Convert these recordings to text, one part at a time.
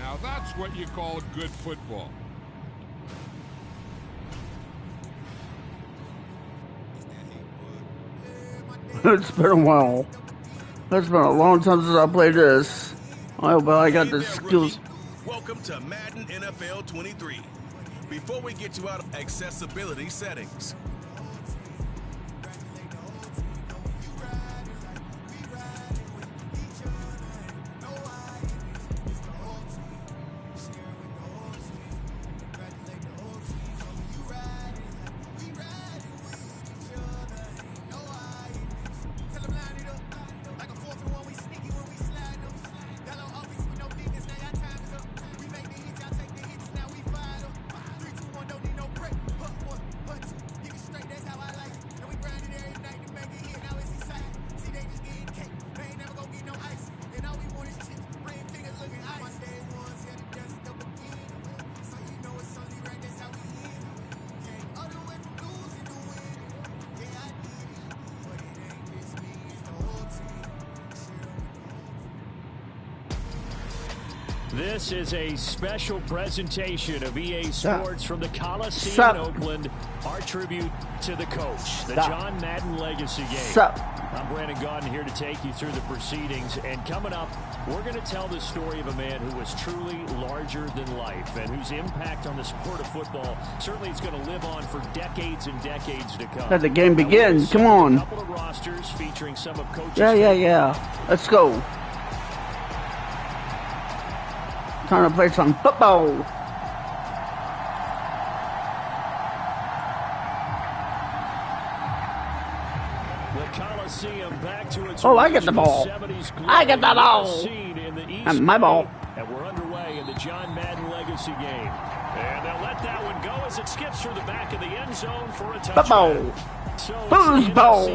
Now that's what you call good football. It's been a while. It's been a long time since I played this. Oh, but I got the skills. Welcome to Madden NFL 23. Before we get you out of accessibility settings. This is a special presentation of EA Sports from the Coliseum in Oakland. Our tribute to the coach, the John Madden Legacy Game. I'm Brandon Gaudin here to take you through the proceedings. And coming up, we're going to tell the story of a man who was truly larger than life and whose impact on the sport of football certainly is going to live on for decades and decades to come. Let the game begin. Come on. A couple of rosters featuring some of coaches. Yeah. Let's go. Time to play some football. The Coliseum back to its I get the ball. I get the ball. And my ball. And we're underway in the John Madden Legacy Game. And they'll let that one go as it skips through the back of the end zone for a touchdown. Foosball.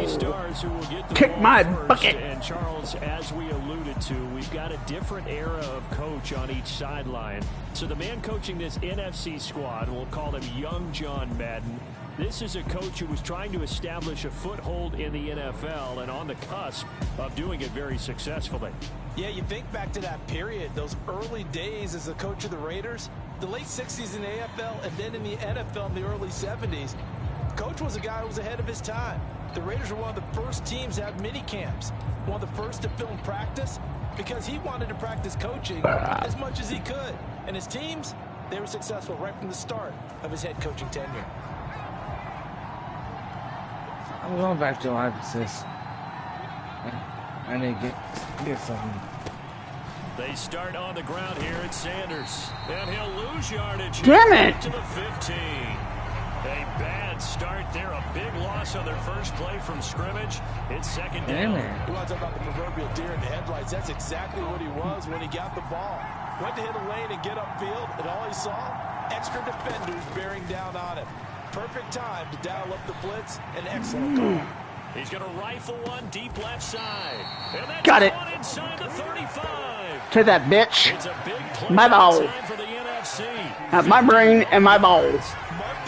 Kick my bucket. And Charles, as we alluded to, we've got a different era of coach on each sideline. So the man coaching this NFC squad, we'll call him Young John Madden. This is a coach who was trying to establish a foothold in the NFL and on the cusp of doing it very successfully. Yeah, you think back to that period, those early days as the coach of the Raiders, the late 60s in the AFL and then in the NFL in the early 70s. Coach was a guy who was ahead of his time. The Raiders were one of the first teams to have mini camps, one of the first to film practice, because he wanted to practice coaching as much as he could. And his teams, they were successful right from the start of his head coaching tenure. I'm going back to emphasis. I need to get something. They start on the ground here at Sanders. And he'll lose yardage. Damn it! To the 15. A bad start there. A big loss on their first play from scrimmage. It's second down. You want to talk about the proverbial deer in the headlights. That's exactly what he was when he got the ball. Went to hit a lane and get upfield, and all he saw, extra defenders bearing down on him. Perfect time to dial up the blitz. An excellent call. He's going to rifle one deep left side. And that's got it. Inside the 35. To that bitch. It's a big play my ball. For the NFC. Have my brain and my balls.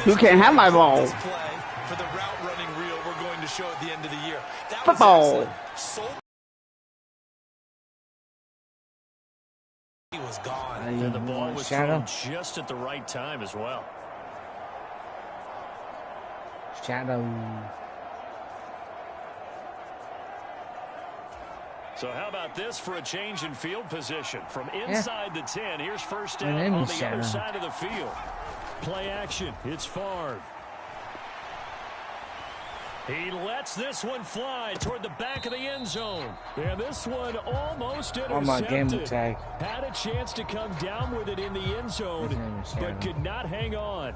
Who can't have my ball? For the route running reel we're going to show at the end of the year. That football. He was gone. And the ball was thrown just at the right time as well. Shadow. So how about this for a change in field position? From inside the 10, here's first down on the other side of the field. Play action. It's Favre. He lets this one fly toward the back of the end zone. And this one almost intercepted. On my game tag. Had a chance to come down with it in the end zone, but could not hang on.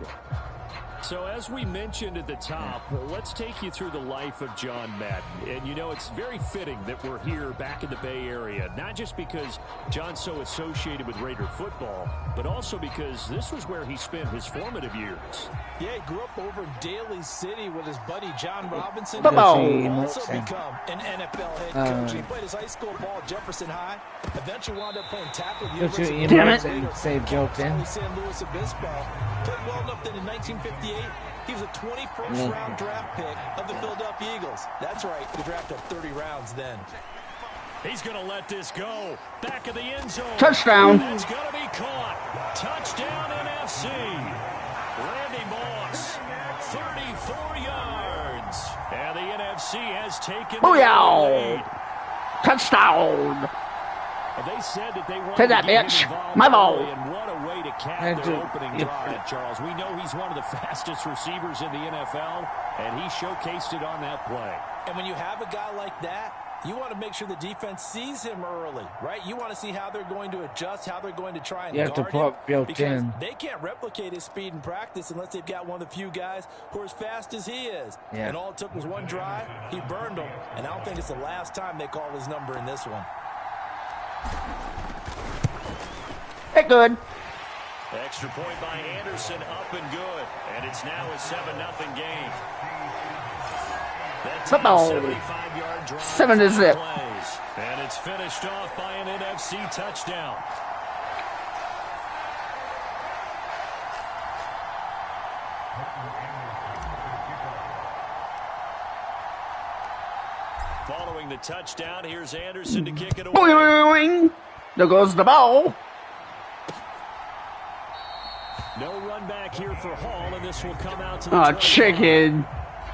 So as we mentioned at the top, let's take you through the life of John Madden. And, you know, it's very fitting that we're here back in the Bay Area, not just because John's so associated with Raider football, but also because this was where he spent his formative years. Yeah, he grew up over in Daly City with his buddy John Robinson. Who also become an NFL head coach. He played his high school ball at Jefferson High. Eventually wound up playing tackle at the University of Damn it. Say built in. San Luis Obispo. Played well enough that in 1958, he was a 21st round draft pick of the Philadelphia Eagles. That's right, he drafted 30 rounds then. He's going to let this go. Back of the end zone. Touchdown. That's going to be caught. has taken Booyah! the lead. Touchdown! They said that they wanted Take that, to get bitch. him involved My ball. early, and what a way to cap their opening drive, Charles. We know he's one of the fastest receivers in the NFL, and he showcased it on that play. And when you have a guy like that, you want to make sure the defense sees him early, right? You want to see how they're going to adjust, how they're going to try and guard him, because they can't replicate his speed in practice unless they've got one of the few guys who are as fast as he is. And all it took was one drive. He burned them, and I don't think it's the last time they call his number in this one. Hey, good. Extra point by Anderson, up and good. And it's now a 7-0 game. Football. 7-0. And it's finished off by an NFC touchdown. Following the touchdown, here's Anderson to kick it away. Boing! There goes the ball. No run back here for Hall, and this will come out to the chicken.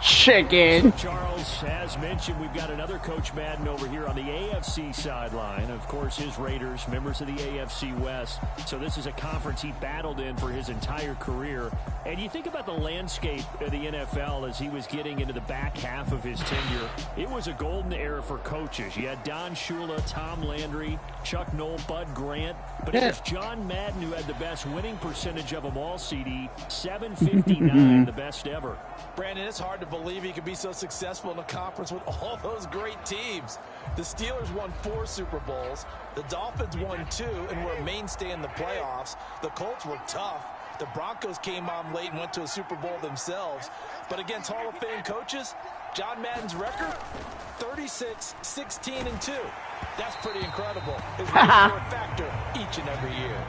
Chicken. So Charles, as mentioned, we've got another Coach Madden over here on the AFC sideline. Of course, his Raiders, members of the AFC West. So this is a conference he battled in for his entire career. And you think about the landscape of the NFL as he was getting into the back half of his tenure. It was a golden era for coaches. You had Don Shula, Tom Landry, Chuck Noll, Bud Grant. But it was John Madden who had the best winning percentage of them all, CD. 759, the best ever. Brandon, it's hard to believe he could be so successful in a conference with all those great teams. The Steelers won 4 Super Bowls. The Dolphins won 2 and were a mainstay in the playoffs. The Colts were tough. The Broncos came on late and went to a Super Bowl themselves. But against Hall of Fame coaches, John Madden's record, 36-16-2. That's pretty incredible. His wins were a factor each and every year.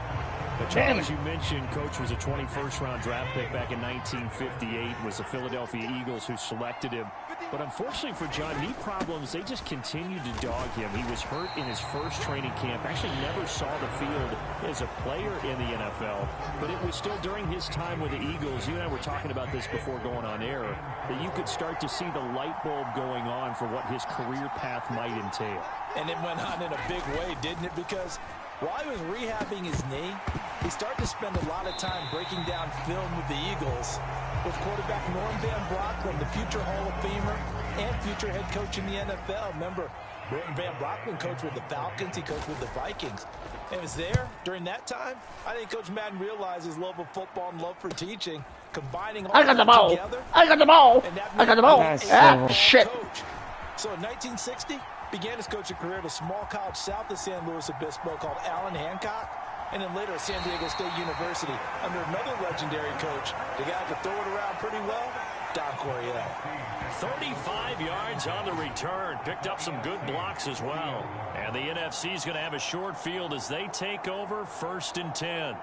But Charles, as you mentioned, Coach was a 21st-round draft pick back in 1958. Was the Philadelphia Eagles who selected him. But unfortunately for John, knee problems, they just continued to dog him. He was hurt in his first training camp. Actually never saw the field as a player in the NFL. But it was still during his time with the Eagles. You and I were talking about this before going on air, that you could start to see the light bulb going on for what his career path might entail. And it went on in a big way, didn't it? Because while he was rehabbing his knee, he started to spend a lot of time breaking down film with the Eagles with quarterback Norm Van Brocklin, the future Hall of Famer and future head coach in the NFL. Remember, Norm Van Brocklin coached with the Falcons. He coached with the Vikings. And it was there during that time, I think Coach Madden realized his love of football and love for teaching, combining all I got the ball. together. I got the ball. I got the ball. Ah, shit. Coach. So in 1960, began his coaching career at a small college south of San Luis Obispo called Allen Hancock, and then later at San Diego State University under another legendary coach, the guy who could throw it around pretty well, Don Coryell. 35 yards on the return. Picked up some good blocks as well. And the NFC is going to have a short field as they take over 1st and 10.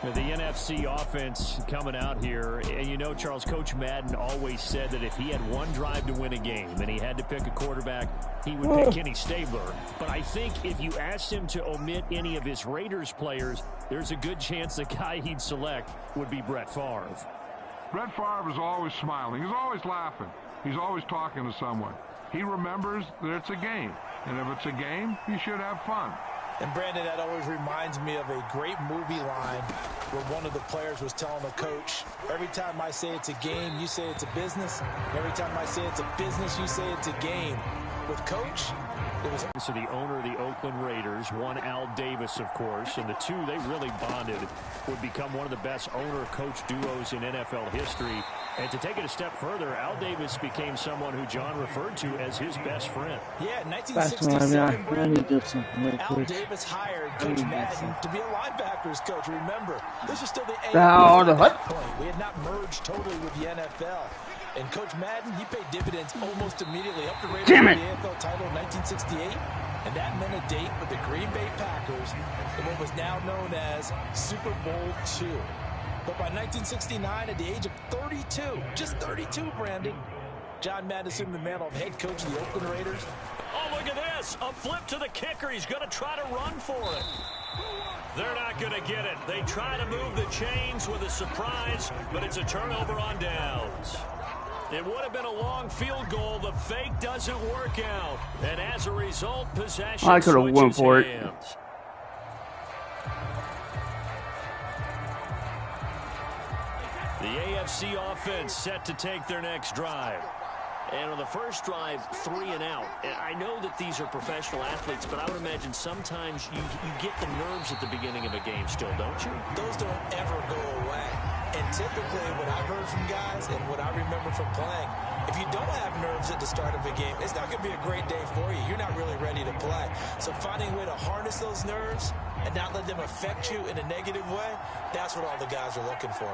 The NFC offense coming out here, and you know, Charles, Coach Madden always said that if he had one drive to win a game and he had to pick a quarterback, he would pick Kenny Stabler. But I think if you asked him to omit any of his Raiders players, there's a good chance the guy he'd select would be Brett Favre. Brett Favre is always smiling. He's always laughing. He's always talking to someone. He remembers that it's a game. And if it's a game, you should have fun. And Brandon, that always reminds me of a great movie line where one of the players was telling the coach, every time I say it's a game, you say it's a business. And every time I say it's a business, you say it's a game. With Coach, it was... So the owner of the Oakland Raiders, one Al Davis, of course, and the two, they really bonded, would become one of the best owner-coach duos in NFL history. And to take it a step further, Al Davis became someone who John referred to as his best friend. Yeah, in 1967, Al Davis hired Coach Madden to be a linebackers coach. Remember, this was still the AFL at that point. We had not merged totally with the NFL. And Coach Madden, he paid dividends almost immediately. Helped the Raiders win the AFL title in 1968. And that meant a date with the Green Bay Packers in what was now known as Super Bowl II. But by 1969, at the age of 32, just 32, Brandon, John Madden assumed the mantle of head coach of the Oakland Raiders. Oh, look at this. A flip to the kicker. He's going to try to run for it. They're not going to get it. They try to move the chains with a surprise, but it's a turnover on downs. It would have been a long field goal. The fake doesn't work out. And as a result, possession I could have went for it. hands. The AFC offense set to take their next drive. And on the first drive, 3 and out. And I know that these are professional athletes, but I would imagine sometimes you get the nerves at the beginning of a game still, don't you? Those don't ever go away. And typically what I've heard from guys and what I remember from playing, if you don't have nerves at the start of a game, it's not going to be a great day for you. You're not really ready to play. So finding a way to harness those nerves and not let them affect you in a negative way, that's what all the guys are looking for.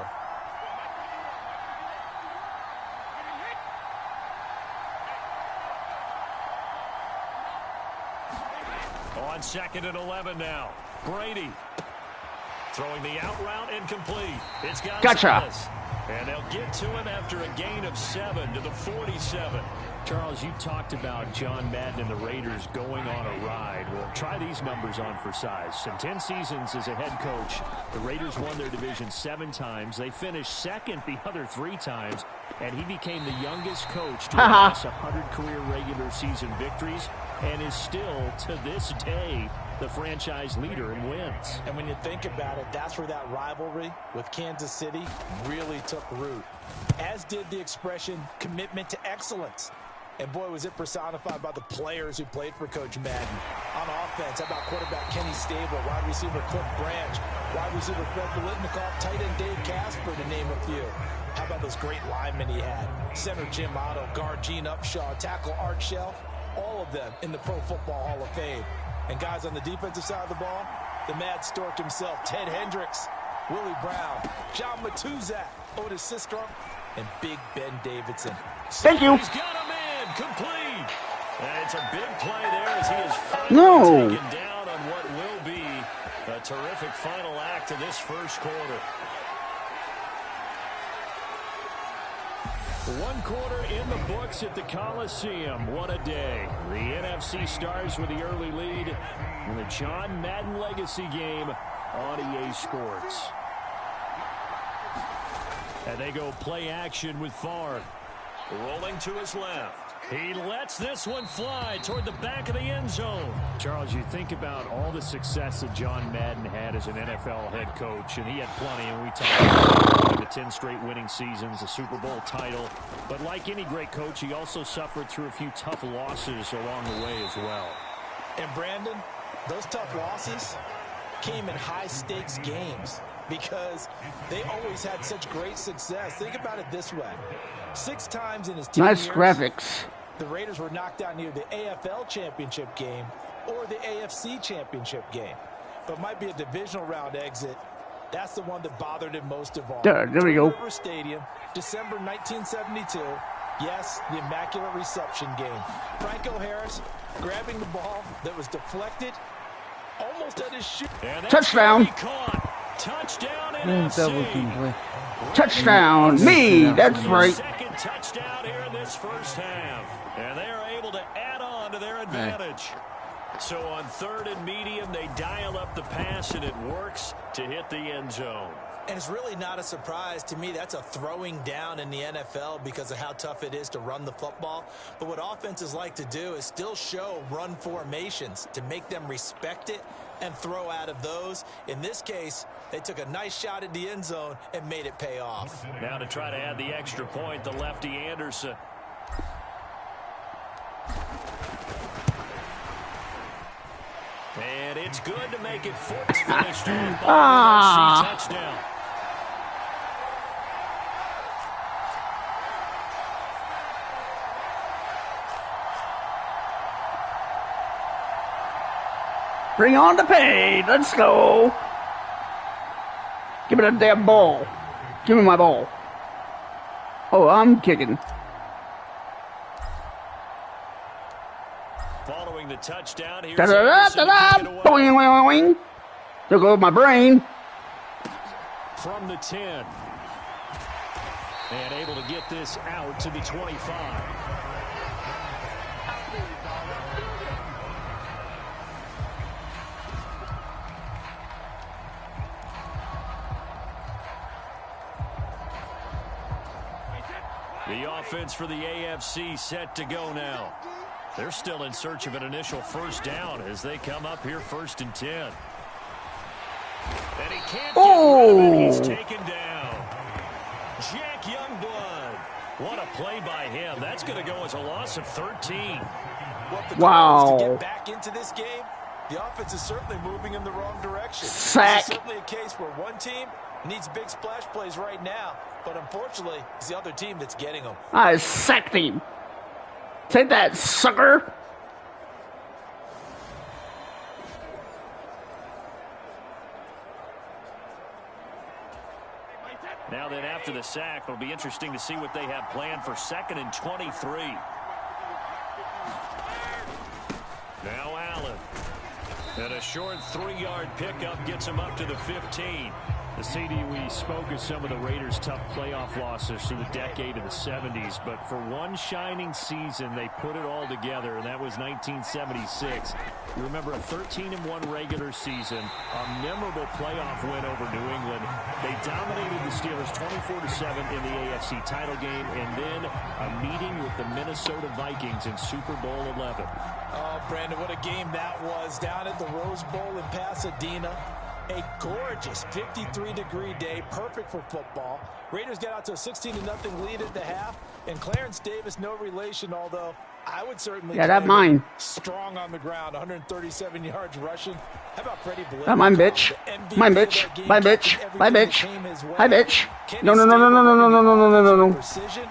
On 2nd and 11 now. Brady throwing the out route incomplete. It's got Gotcha. And they'll get to him after a gain of 7 to the 47. Charles, you talked about John Madden and the Raiders going on a ride. Well, try these numbers on for size. In 10 seasons as a head coach, the Raiders won their division 7 times. They finished second the other 3 times. And he became the youngest coach to amass 100 career regular season victories and is still, to this day, the franchise leader in wins. And when you think about it, that's where that rivalry with Kansas City really took root. As did the expression, commitment to excellence. And boy, was it personified by the players who played for Coach Madden. On offense, how about quarterback Kenny Stable, wide receiver Cliff Branch, wide receiver Fred Biletnikoff, tight end Dave Casper, to name a few. How about those great linemen he had? Center Jim Otto, guard Gene Upshaw, tackle Art Shell, all of them in the Pro Football Hall of Fame. And guys on the defensive side of the ball, the Mad Stork himself, Ted Hendricks, Willie Brown, John Matuzak, Otis Sistrom, and Big Ben Davidson. Thank you. He's got him in, complete. And it's a big play there as he is finally taken down on what will be a terrific final act of this first quarter. 1 quarter in the books at the Coliseum. What a day. The NFC Stars with the early lead in the John Madden Legacy game on EA Sports. And they go play action with Favre. Rolling to his left. He lets this one fly toward the back of the end zone. Charles, you think about all the success that John Madden had as an NFL head coach, and he had plenty, and we talked about the 10 straight winning seasons, a Super Bowl title. But like any great coach, he also suffered through a few tough losses along the way as well. And Brandon, those tough losses came in high-stakes games because they always had such great success. Think about it this way. 6 times in his 10 Nice years, graphics. the Raiders were knocked out near the AFL championship game or the AFC championship game. But might be a divisional round exit. That's the one that bothered him most of all. There we go. River Stadium, December 1972. Yes, the Immaculate Reception game. Franco Harris grabbing the ball that was deflected almost at his shoe. Touchdown. Touchdown Double NFC. team play. Touchdown. Me. That's right. Second touchdown here in this first half. And they are able to add on to their advantage. So on 3rd and medium, they dial up the pass, and it works to hit the end zone. And it's really not a surprise to me. That's a throwing down in the NFL because of how tough it is to run the football. But what offenses like to do is still show run formations to make them respect it and throw out of those. In this case, they took a nice shot at the end zone and made it pay off. Now to try to add the extra point, the lefty Anderson. And it's good to make it Fultz finished on the touchdown. Bring on the pain. Let's go. Give me that damn ball. Give me my ball. Oh, I'm kicking. Following the touchdown, here's Da-da-da-da-da. Boing, boing, boing. There goes my brain. from the 10. And able to get this out to the 25. The offense for the AFC set to go now. They're still in search of an initial first down as they come up here 1st and 10. And he can't get rid of it. He's taken down. Jack Youngblood. What a play by him. That's going to go as a loss of 13. Wow. To get back into this game, the offense is certainly moving in the wrong direction. Sack. This is certainly a case where one team needs big splash plays right now, but unfortunately, it's the other team that's getting them. I sacked him. Take that, sucker. Now then, after the sack, it'll be interesting to see what they have planned for 2nd and 23. Now Allen. And a short 3-yard pickup gets him up to the 15. The CD, we spoke of some of the Raiders' tough playoff losses through the decade of the 70s, but for one shining season, they put it all together, and that was 1976. You remember a 13-1 regular season, a memorable playoff win over New England. They dominated the Steelers 24-7 in the AFC title game, and then a meeting with the Minnesota Vikings in Super Bowl 11. Oh, Brandon, what a game that was down at the Rose Bowl in Pasadena. A gorgeous 53-degree day, perfect for football. Raiders got out to a 16-0 lead at the half, and Clarence Davis, no relation, although I would certainly that's mine. Strong on the ground, 137 yards rushing. How about Freddie Blake? Mine, bitch. Mine, bitch. My bitch. My bitch. Hi, bitch. No. Precision,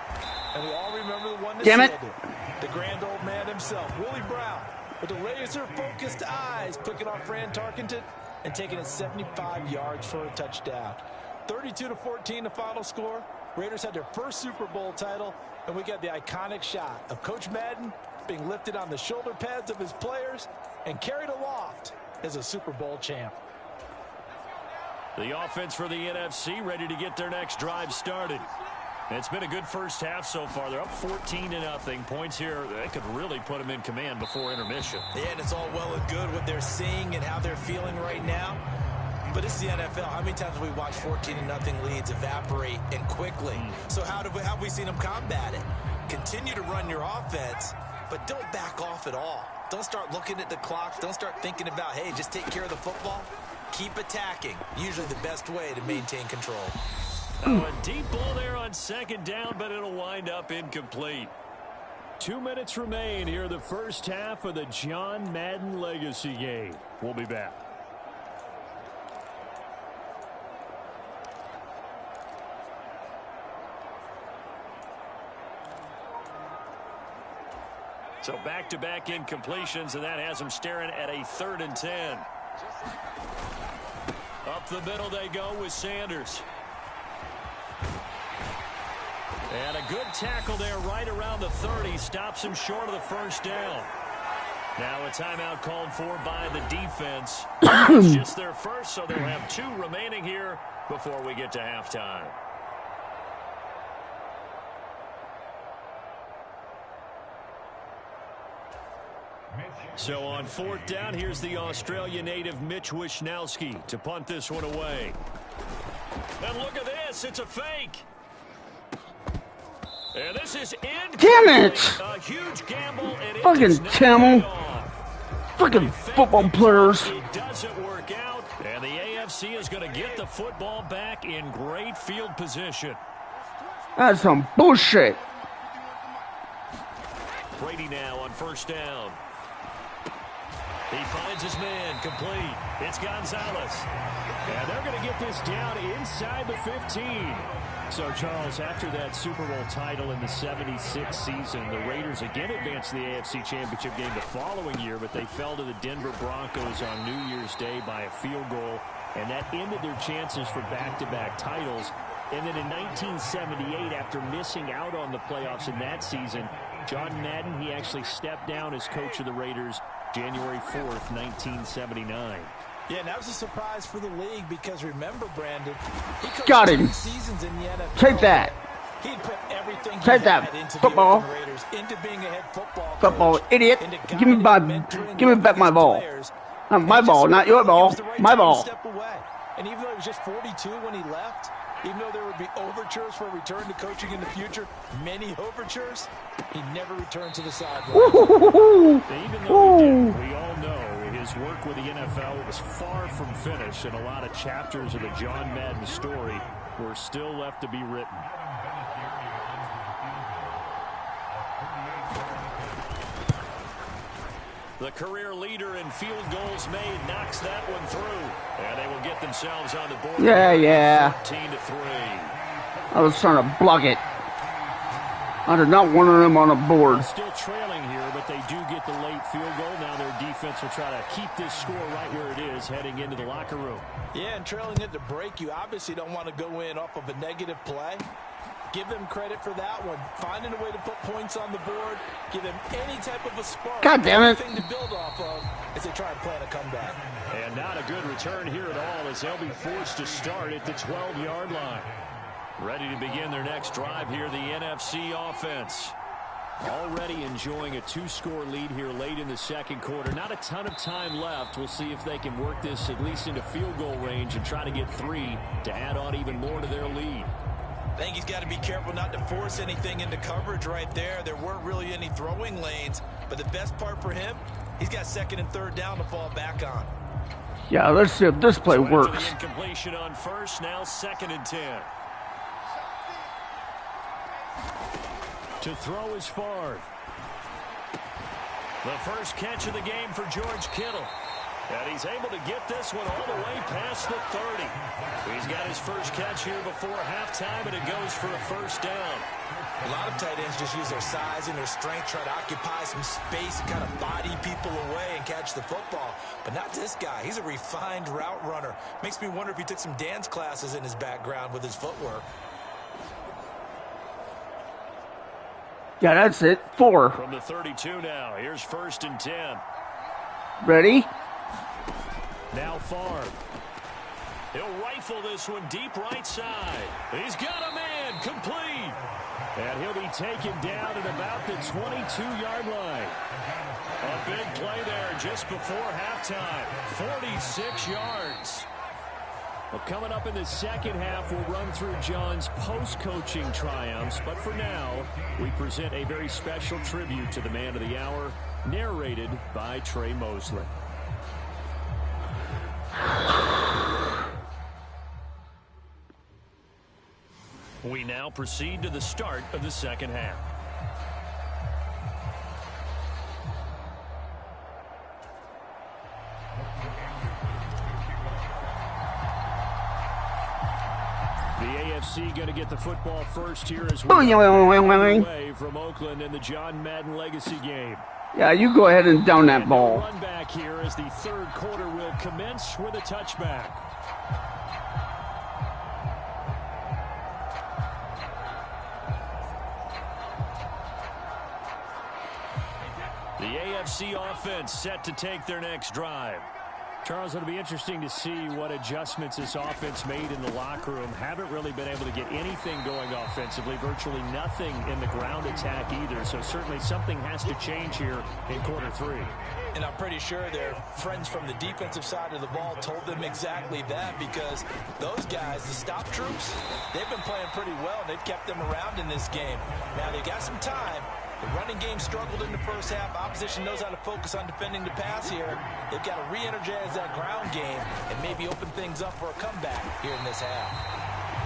and we all remember the one that Damn it. sealed it. The grand old man himself, Willie Brown, with the laser-focused eyes, picking off Fran Tarkenton and taking it 75 yards for a touchdown. 32-14 the final score. Raiders had their first Super Bowl title, and we got the iconic shot of Coach Madden being lifted on the shoulder pads of his players and carried aloft as a Super Bowl champ. The offense for the NFC ready to get their next drive started. It's been a good first half so far. They're up 14-0. Points here, they could really put them in command before intermission. Yeah, and it's all well and good what they're seeing and how they're feeling right now. But it's the NFL. How many times have we watched 14-0 leads evaporate and quickly? So how have we seen them combat it? Continue to run your offense, but don't back off at all. Don't start looking at the clock. Don't start thinking about, hey, just take care of the football. Keep attacking. Usually the best way to maintain control. Oh, a deep ball there on 2nd down, but it'll wind up incomplete. 2 minutes remain here in the first half of the John Madden Legacy game. We'll be back. So back-to-back incompletions, and that has them staring at a 3rd and 10. Up the middle they go with Sanders. And a good tackle there right around the 30. Stops him short of the first down. Now a timeout called for by the defense. It's just their first, so they'll have 2 remaining here before we get to halftime. So on 4th down, here's the Australia native Mitch Wishnowski to punt this one away. And look at this. It's a fake. And this is damn it! A huge gamble, and fucking Tamil. Fucking football players. It doesn't work out, and the AFC is going to get the football back in great field position. That's some bullshit. Brady now on 1st down. He finds his man, complete. It's Gonzalez. And they're going to get this down inside the 15. So, Charles, after that Super Bowl title in the 76 season, the Raiders again advanced to the AFC Championship game the following year, but they fell to the Denver Broncos on New Year's Day by a field goal, and that ended their chances for back-to-back titles. And then in 1978, after missing out on the playoffs in that season, John Madden, he actually stepped down as coach of the Raiders January 4th, 1979. Yeah, and that was a surprise for the league because remember, Brandon, he coached got him. 10 seasons in the NFL. Take that. He put everything Take he that. had into Football. the Raiders, into being a head football Football coach, idiot. into Give me back my ball. Not my ball, not your ball. My ball. Step away. And even though he was just 42 when he left, Even though there would be overtures for a return to coaching in the future, many overtures, he never returned to the sideline. Even though he did, we all know his work with the NFL was far from finished, and a lot of chapters of the John Madden story were still left to be written. The career leader in field goals made knocks that one through. And they will get themselves on the board. Yeah. 13-3. I was trying to block it. I did not want them on the board. Still trailing here, but they do get the late field goal. Now their defense will try to keep this score right where it is heading into the locker room. Yeah, and trailing at the break, you obviously don't want to go in off of a negative play. Give them credit for that one. Finding a way to put points on the board. Give them any type of a spark. God damn it. Anything to build off of as they try and plan a comeback. And not a good return here at all as they'll be forced to start at the 12-yard line. Ready to begin their next drive here, the NFC offense. Already enjoying a 2-score lead here late in the second quarter. Not a ton of time left. We'll see if they can work this at least into field goal range and try to get 3 to add on even more to their lead. I think he's got to be careful not to force anything into coverage right there. There weren't really any throwing lanes, but the best part for him, he's got second and third down to fall back on. Yeah, let's see if this play So works. The incompletion on first, now 2nd and 10. To throw is Favre. The first catch of the game for George Kittle. And he's able to get this one all the way past the 30. He's got his first catch here before halftime, and it goes for a first down. A lot of tight ends just use their size and their strength, try to occupy some space and kind of body people away and catch the football. But not this guy. He's a refined route runner. Makes me wonder if he took some dance classes in his background with his footwork. Yeah, that's it. 4. From the 32 now. Here's 1st and 10. Ready? Now Favre. He'll rifle this one deep right side. He's got a man complete. And he'll be taken down at about the 22-yard line. A big play there just before halftime. 46 yards. Well, coming up in the second half, we'll run through John's post-coaching triumphs. But for now, we present a very special tribute to the man of the hour, narrated by Trey Mosley. We now proceed to the start of the second half. The AFC going to get the football first here as well. Away from Oakland in the John Madden Legacy game. Yeah, you go ahead and down that ball. Run back here as the third quarter will commence with a touchback. The AFC offense set to take their next drive. Charles, it'll be interesting to see what adjustments this offense made in the locker room. Haven't really been able to get anything going offensively, virtually nothing in the ground attack either. So certainly something has to change here in quarter 3. And I'm pretty sure their friends from the defensive side of the ball told them exactly that, because those guys, the stop troops, they've been playing pretty well. They've kept them around in this game. Now they got some time. The running game struggled in the first half. Opposition knows how to focus on defending the pass here. They've got to re-energize that ground game and maybe open things up for a comeback here in this half.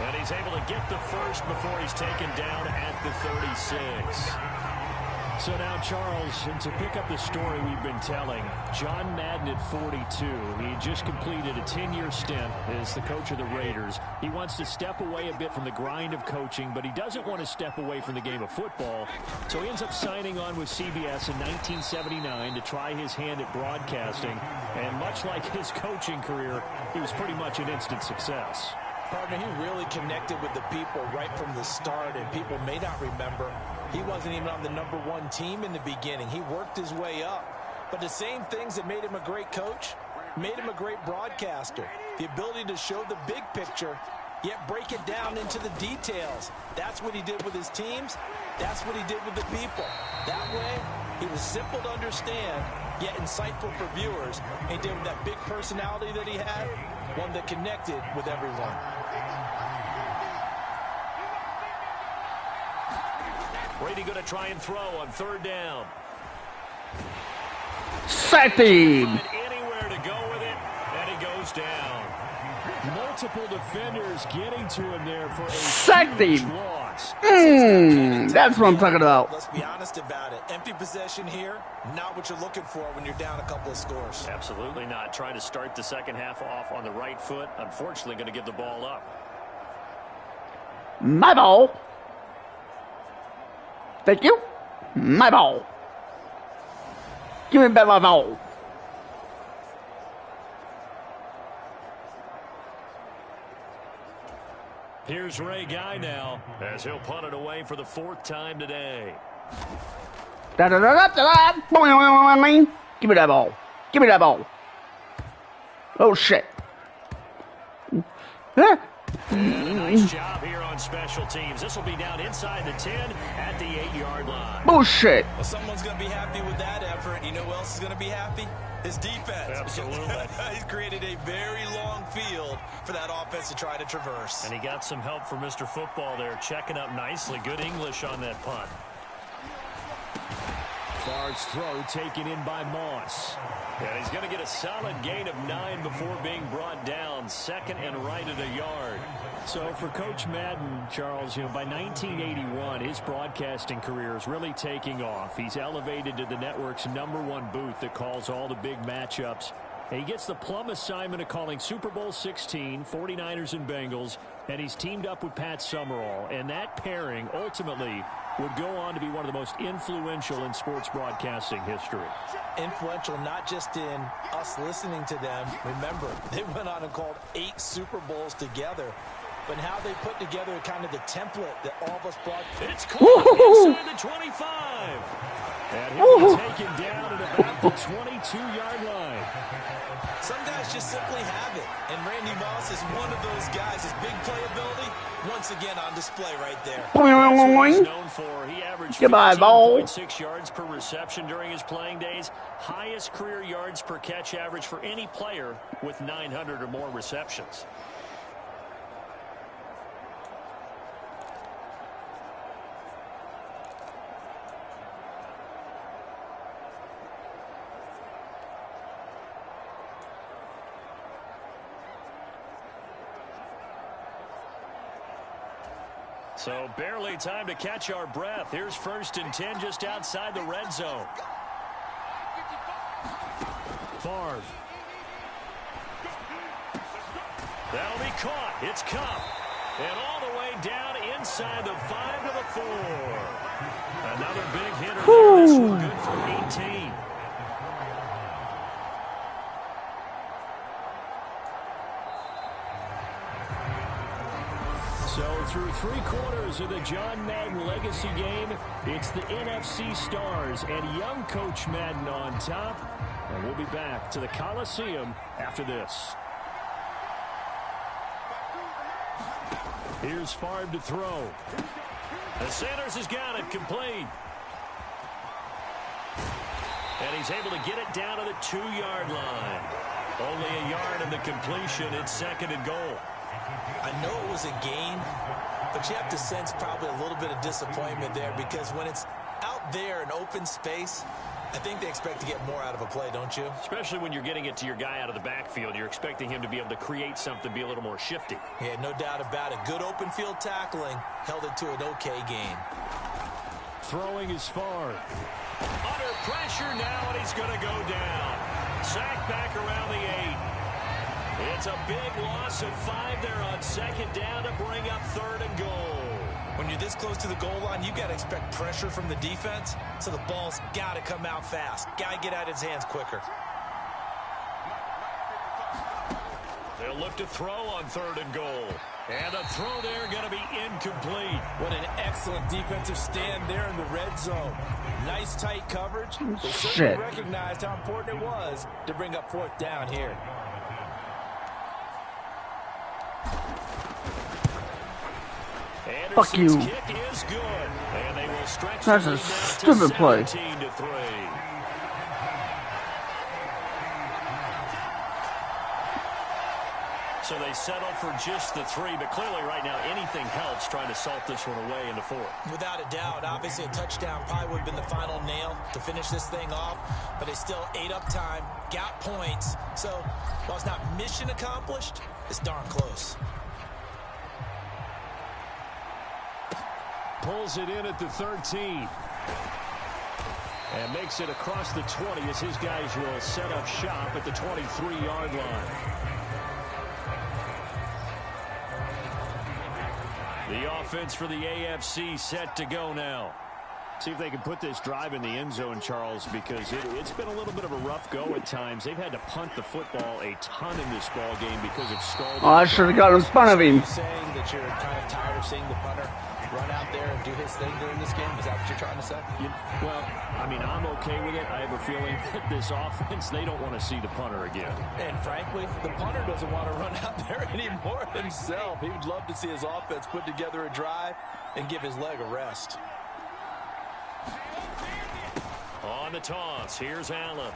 And he's able to get the first before he's taken down at the 36. So now, Charles, and to pick up the story we've been telling, John Madden at 42, he just completed a 10-year stint as the coach of the Raiders. He wants to step away a bit from the grind of coaching, but he doesn't want to step away from the game of football. So he ends up signing on with CBS in 1979 to try his hand at broadcasting. And much like his coaching career, he was pretty much an instant success. Partner, he really connected with the people right from the start, and people may not remember, he wasn't even on the #1 team in the beginning. He worked his way up. But the same things that made him a great coach made him a great broadcaster. The ability to show the big picture, yet break it down into the details. That's what he did with his teams. That's what he did with the people. That way, he was simple to understand, yet insightful for viewers. He did with that big personality that he had, one that connected with everyone. Brady going to try and throw on third down. Sacked him. Anywhere to go with it, and he goes down. Multiple defenders getting to him there for a sacked him. Loss. That's what I'm talking about. Let's be honest about it. Empty possession here, not what you're looking for when you're down a couple of scores. Absolutely not. Trying to start the second half off on the right foot. Unfortunately, going to give the ball up. My ball. Thank you. My ball. Give me back my ball. Here's Ray Guy now as he'll punt it away for the 4th time today. Da da da da da. Give me that ball. Give me that ball. Oh shit. Huh? Nice job here on special teams. This will be down inside the 10 at the 8-yard line. Bullshit. Well, someone's going to be happy with that effort. You know who else is going to be happy? His defense. Absolutely. He's created a very long field for that offense to try to traverse. And he got some help from Mr. Football there, checking up nicely. Good English on that punt. Favre's throw taken in by Moss. And he's going to get a solid gain of 9 before being brought down. 2nd and right at a yard. So for Coach Madden, Charles, by 1981, his broadcasting career is really taking off. He's elevated to the network's #1 booth that calls all the big matchups. And he gets the plum assignment of calling Super Bowl 16, 49ers and Bengals, and he's teamed up with Pat Summerall. And that pairing ultimately would go on to be one of the most influential in sports broadcasting history. Influential not just in us listening to them. Remember, they went on and called 8 Super Bowls together. But how they put together kind of the template that all of us brought. It's caught inside the 25. And he'll be taken down at about the 22-yard line. Some guys just simply have it. And Randy Moss is one of those guys. His big playability, once again on display right there. That's what he's known for. He averaged 15.6 yards per reception during his playing days. Highest career yards per catch average for any player with 900 or more receptions. So barely time to catch our breath. Here's 1st and 10 just outside the red zone. Favre. That'll be caught. It's Cup. And all the way down inside the 5 to the 4. Another big hitter there. This one good for 18. So through 3 quarters of the John Madden legacy game, it's the NFC Stars and young Coach Madden on top. And we'll be back to the Coliseum after this. Here's Favre to throw. And Sanders has got it complete. And he's able to get it down to the 2-yard line. Only a yard of the completion. It's 2nd and goal. I know it was a gain, but you have to sense probably a little bit of disappointment there because when it's out there in open space, I think they expect to get more out of a play, don't you? Especially when you're getting it to your guy out of the backfield. You're expecting him to be able to create something, be a little more shifty. Yeah, no doubt about it. Good open field tackling held it to an okay gain. Throwing is Favre. Under pressure now, and he's going to go down. Sacked back around the 8. It's a big loss of 5 there on 2nd down to bring up 3rd and goal. When you're this close to the goal line, you've got to expect pressure from the defense, so the ball's got to come out fast. Got to get out of his hands quicker. They'll look to throw on 3rd and goal. And a throw there going to be incomplete. What an excellent defensive stand there in the red zone. Nice tight coverage. They certainly recognized how important it was to bring up 4th down here. Fuck you. Kick is good. And they will stretch That's a stupid play. So they settle for just the 3, but clearly right now anything helps trying to salt this one away in the 4th. Without a doubt, obviously a touchdown probably would have been the final nail to finish this thing off, but they still ate up time, got points. So while it's not mission accomplished, it's darn close. Pulls it in at the 13. And makes it across the 20 as his guys will set up shop at the 23-yard line. The offense for the AFC set to go now. See if they can put this drive in the end zone, Charles, because it's been a little bit of a rough go at times. They've had to punt the football a ton in this ball game because of stalled. Oh, I should have got in front of him. Are you saying that you're kind of tired of seeing the punter run out there and do his thing during this game? Is that what you're trying to say? Well, I mean, I'm okay with it. I have a feeling that this offense, they don't want to see the punter again. And frankly, the punter doesn't want to run out there anymore himself. He would love to see his offense put together a drive and give his leg a rest. On the toss, here's Allen.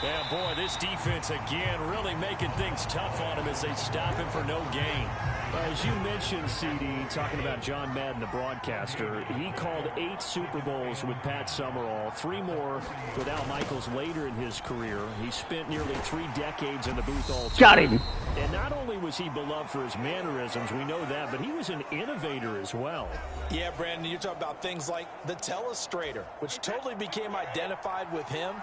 Yeah, boy, this defense again really making things tough on him as they stop him for no gain. As you mentioned, CD, talking about John Madden, the broadcaster, he called 8 Super Bowls with Pat Summerall, 3 more with Al Michaels later in his career. He spent nearly 3 decades in the booth all time. Got him. And not only was he beloved for his mannerisms, we know that, but he was an innovator as well. Yeah, Brandon, you're talking about things like the telestrator, which totally became identified with him.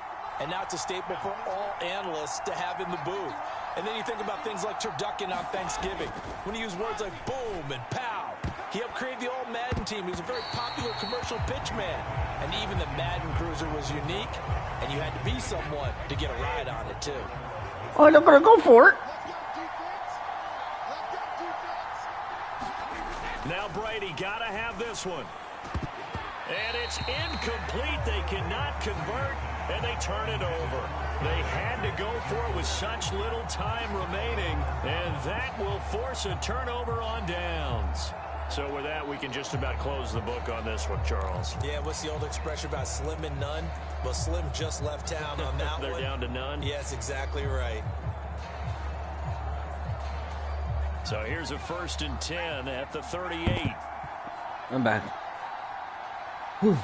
And now it's a staple for all analysts to have in the booth. And then you think about things like turducken on Thanksgiving. When you use words like boom and pow, he helped create the old Madden team. He was a very popular commercial pitch man. And even the Madden Cruiser was unique, and you had to be someone to get a ride on it, too. Oh, they're going to go for it. Now Brady got to have this one. And it's incomplete. They cannot convert, and they turn it over. They had to go for it with such little time remaining, and that will force a turnover on downs. So with that, we can just about close the book on this one, Charles. Yeah, what's the old expression about slim and none? Well, Slim just left town on that They're one. down to none? Yes, exactly right. So here's a 1st and 10 at the 38. I'm back. They'll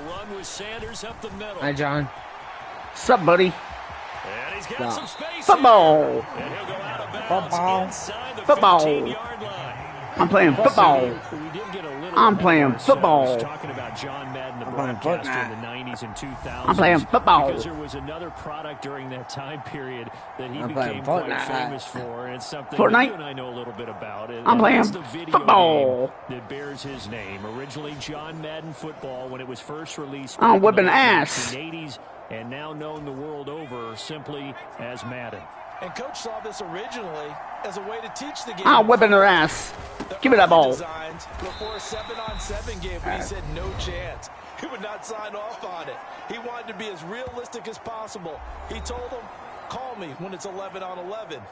run with Sanders up the middle. Hi, John. What's up, buddy? And he's got some space. Football. Here. And he'll go out of bounds inside the Football. 15-yard line. I'm playing football. We did get a little I'm playing football. Talking about John Madden, the broadcaster in the 90s and 2000s. I'm playing football. Because there was another product during that time period that he I'm became playing quite Fortnite. famous for, and it's something Fortnite? that you and I know a little bit about. I'm playing That's the video football. game that bears his name. Originally John Madden Football when it was first released. I'm back in whipping the ass. 1980s, and now known the world over simply as Madden. And Coach saw this originally as a way to teach the game. I'm whipping their ass. Give me that ball. Designs before a 7-on-7 game, but he said no chance. He would not sign off on it. He wanted to be as realistic as possible. He told them, call me when it's 11-on-11.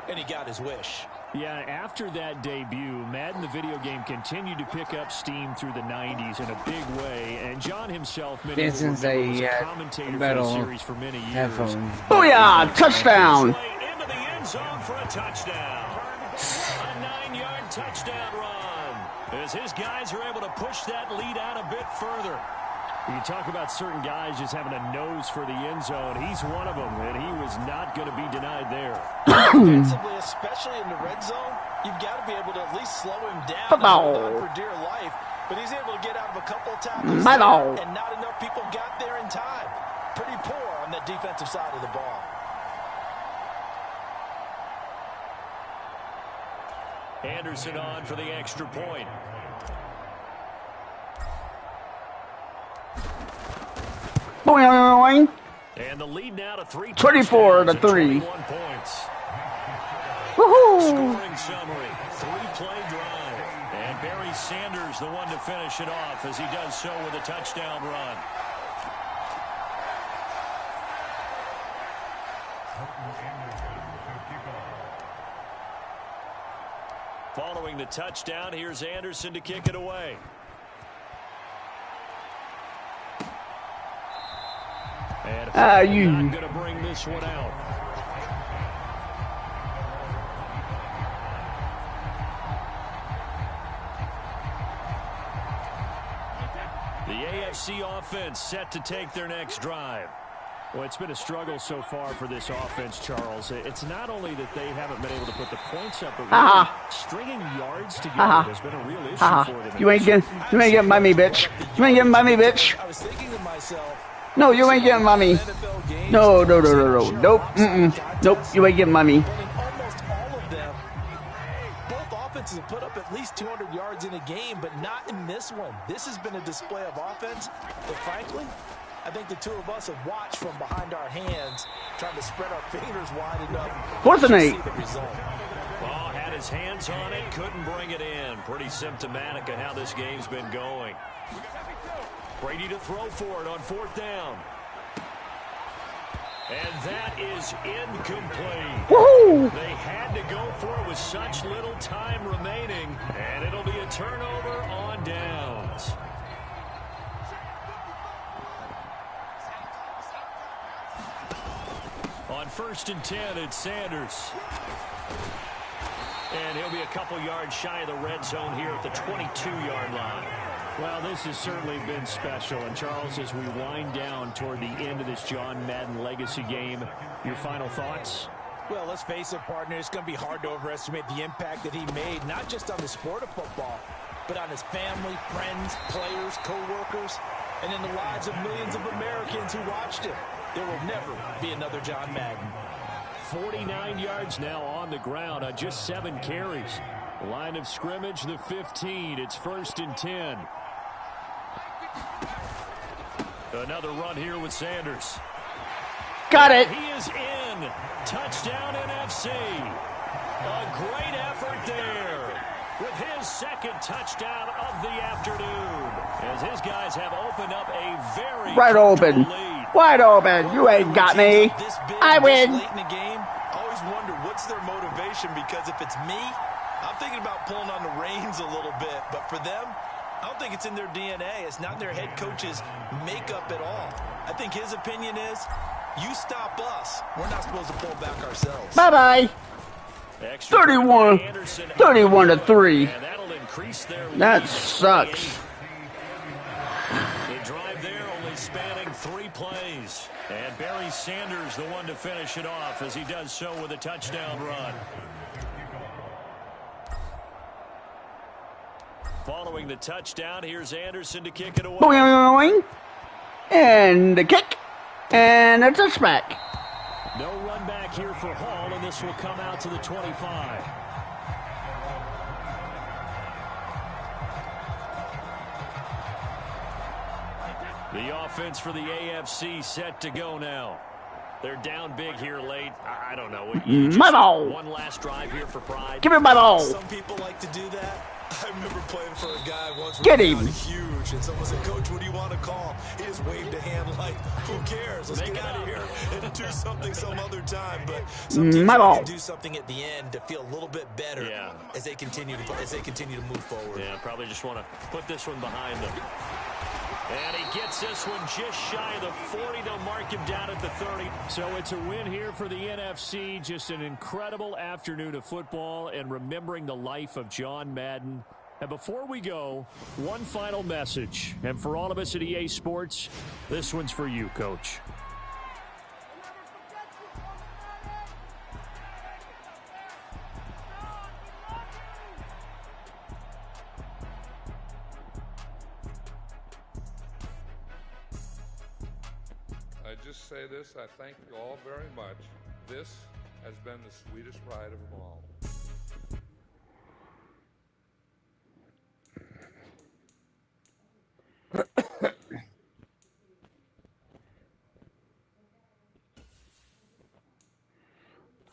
And he got his wish. Yeah, after that debut, Madden the video game continued to pick up steam through the 90s in a big way, and John himself many Since was they a had commentator for metal the series for many years. headphones. Booyah! Touchdown! Into the end zone for a touchdown. A 9-yard touchdown run as his guys are able to push that lead out a bit further. You talk about certain guys just having a nose for the end zone. He's one of them, and he was not going to be denied there. Offensively, especially in the red zone, you've got to be able to at least slow him down and hold on for dear life. But he's able to get out of a couple of tackles My ball. and not enough people got there in time. Pretty poor on that defensive side of the ball. Anderson on for the extra point. Boing. And the lead now to 3 24 to 3. 21 points. Woohoo! Scoring summary, 3-play drive. And Barry Sanders the one to finish it off as he does so with a touchdown run. Following the touchdown, here's Anderson to kick it away. And You. not going to bring this one out. AFC offense set to take their next drive. Well, it's been a struggle so far for this offense, Charles. It's not only that they haven't been able to put the points up, but really stringing yards together has been a real issue for them. You ain't getting by me, bitch. You ain't getting by me, bitch. I was thinking to myself, No, you ain't getting by me. No. Nope. Nope. You ain't getting by me. almost all of them, both offenses have put up at least 200 yards in a game, but not in this one. This has been a display of offense that, frankly, I think the two of us have watched from behind our hands, trying to spread our fingers wide enough. 4th and 8. Ball had his hands on it, couldn't bring it in. Pretty symptomatic of how this game's been going. Brady to throw for it on 4th down. And that is incomplete. Woohoo! They had to go for it with such little time remaining, and it'll be a turnover on downs. On 1st and 10, it's Sanders. And he'll be a couple yards shy of the red zone here at the 22-yard line. Well, this has certainly been special. And, Charles, as we wind down toward the end of this John Madden legacy game, your final thoughts? Well, let's face it, partner, it's going to be hard to overestimate the impact that he made, not just on the sport of football, but on his family, friends, players, co-workers, and in the lives of millions of Americans who watched him. There will never be another John Madden. 49 yards now on the ground on just 7 carries. Line of scrimmage, the 15. It's 1st and 10. Another run here with Sanders. Got it. He is in. Touchdown NFC. A great effort there with his second touchdown of the afternoon, as his guys have opened up a very Right open. lead. Wide open. You ain't got me. I win. Late in the game, I always wonder what's their motivation, because if it's me, I'm thinking about pulling on the reins a little bit. But for them, I don't think it's in their DNA. It's not in their head coach's makeup at all. I think his opinion is, you stop us, we're not supposed to pull back ourselves. Bye-bye. 31 to 3. And that'll increase their lead. That sucks. The drive there only spanning 3 plays. And Barry Sanders the one to finish it off, as he does so with a touchdown run. Following the touchdown, here's Anderson to kick it away. Boing. And the kick. And a touchback. No run back here for Hall, and this will come out to the 25. The offense for the AFC set to go now. They're down big here late. I don't know. My ball. One last drive here for pride. Give me my ball. Some people like to do that. I remember playing for a guy once. Get him. Huge. And someone said, "Coach, what do you want to call?" He just waved a hand like, "Who cares? Let's get out of here and do something some other time." But some teams like to do something at the end to feel a little bit better as they continue to move forward. Yeah, probably just want to put this one behind them. And he gets this one just shy of the 40. They'll mark him down at the 30. So it's a win here for the NFC. Just an incredible afternoon of football and remembering the life of John Madden. And before we go, one final message. And for all of us at EA Sports, this one's for you, Coach. I just say this, I thank you all very much. This has been the sweetest ride of them all.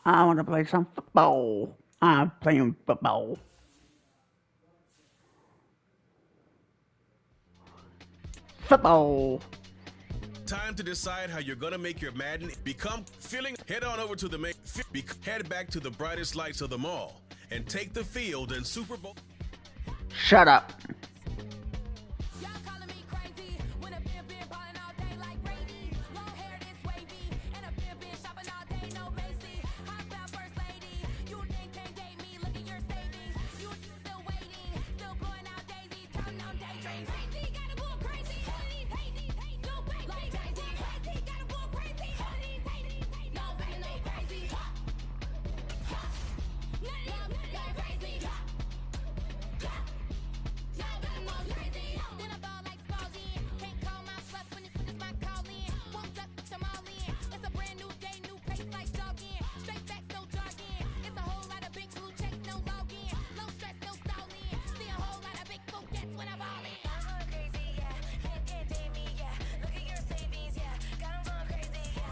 I want to play some football. I'm playing football. Football. Time to decide how you're going to make your Madden become feeling. Head on over to the main. Head back to the brightest lights of them all and take the field in Super Bowl. Shut up.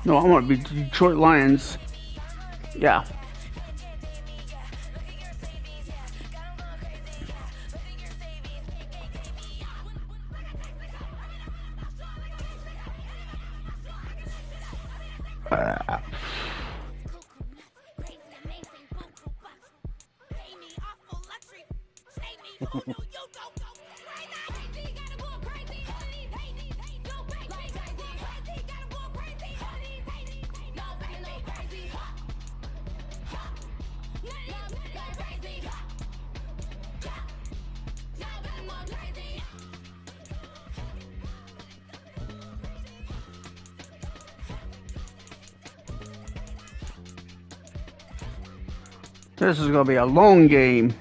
No, I want to be Detroit Lions. Yeah. This is going to be a long game.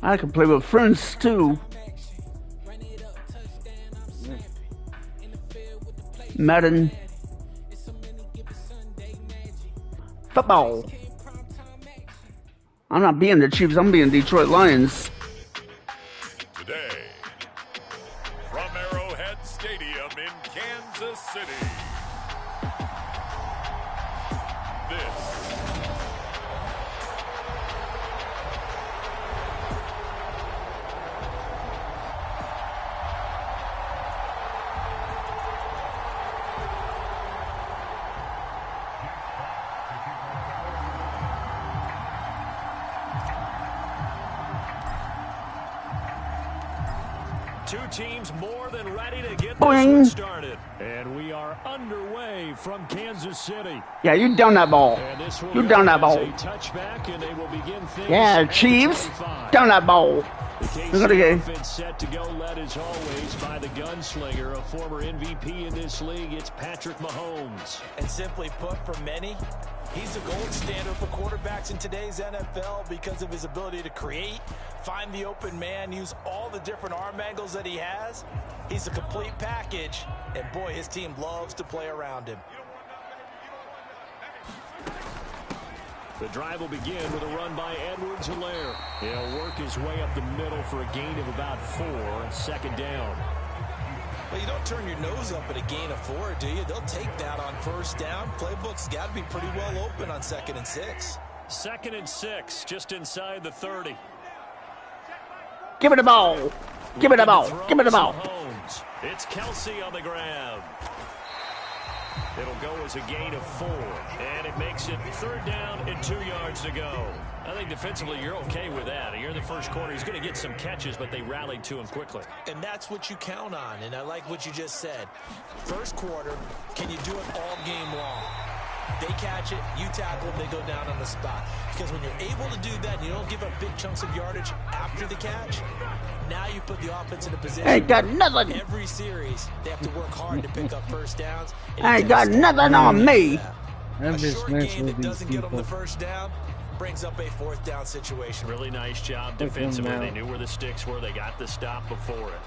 I can play with friends too. Madden. Football. I'm not being the Chiefs, I'm being Detroit Lions. Today, from Arrowhead Stadium in Kansas City, this Two teams more than ready to get this Boing. one started. And we are underway from Kansas City. Yeah, you down that ball. And this will You go down that as ball. a touchback, and they will begin things Yeah, at the Chiefs. 25. Down that ball. The KC Look at the game. offense set to go, led as always by the gunslinger, a former MVP in this league. It's Patrick Mahomes. And simply put, for many, he's the gold standard for quarterbacks in today's NFL because of his ability to create, find the open man, use all the different arm angles that he has. He's a complete package, and boy, his team loves to play around him. The drive will begin with a run by Edwards-Helaire. He'll work his way up the middle for a gain of about 4, second down. Well, you don't turn your nose up at a gain of 4, do you? They'll take that on first down. Playbook's got to be pretty well open on 2nd and 6. 2nd and 6, just inside the 30. Give it the ball. Give it the ball. Give it the ball. Mahomes. It's Kelsey on the grab. It'll go as a gain of 4, and it makes it 3rd down and 2 yards to go. I think defensively you're okay with that. You're in the first quarter. He's going to get some catches, but they rallied to him quickly. And that's what you count on, and I like what you just said. First quarter, can you do it all game long? They catch it, you tackle them, they go down on the spot. Because when you're able to do that, and you don't give up big chunks of yardage after the catch, now you put the offense in a position. Ain't got nothing. Every series, they have to work hard to pick up first downs. Ain't got nothing on me. I'm A just short messing game with that these doesn't get them people. the first down brings up a 4th down situation. Really nice job Took him defensively. out. They knew where the sticks were. They got the stop before it.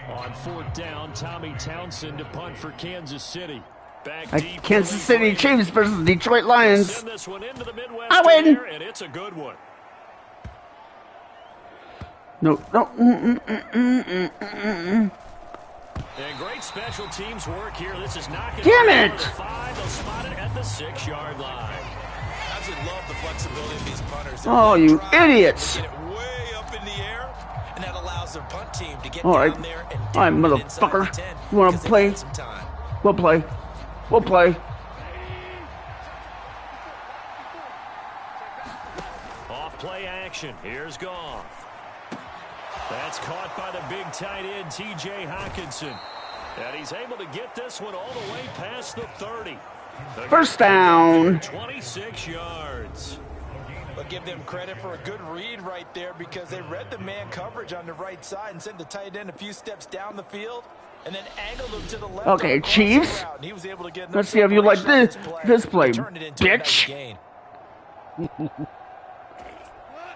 On 4th down, Tommy Townsend to punt for Kansas City. Back deep. Kansas City Chiefs versus Detroit Lions. Send this one into the Midwest I win. there, and it's a good one. No, no. And great special teams work here. This is knocking Damn over it. the 5. They'll spot it at the 6-yard line. I absolutely love the flexibility of these punters. Oh, you Drive, idiots. Get it way up in the air, and that allows their punt team to get All right. down there and All right, dip it inside motherfucker. the 10 You wanna because they've play? got some time. We'll play. We'll play. Off play action. Here's Goff. That's caught by the big tight end, T.J. Hawkinson. And he's able to get this one all the way past the 30. First down. 26 yards. But give them credit for a good read right there because they read the man coverage on the right side and sent the tight end a few steps down the field and then angled him to the left. Okay, across Chiefs. the route, and he was able to get Let's see if you like this play, Turned it into a nice bitch. gain.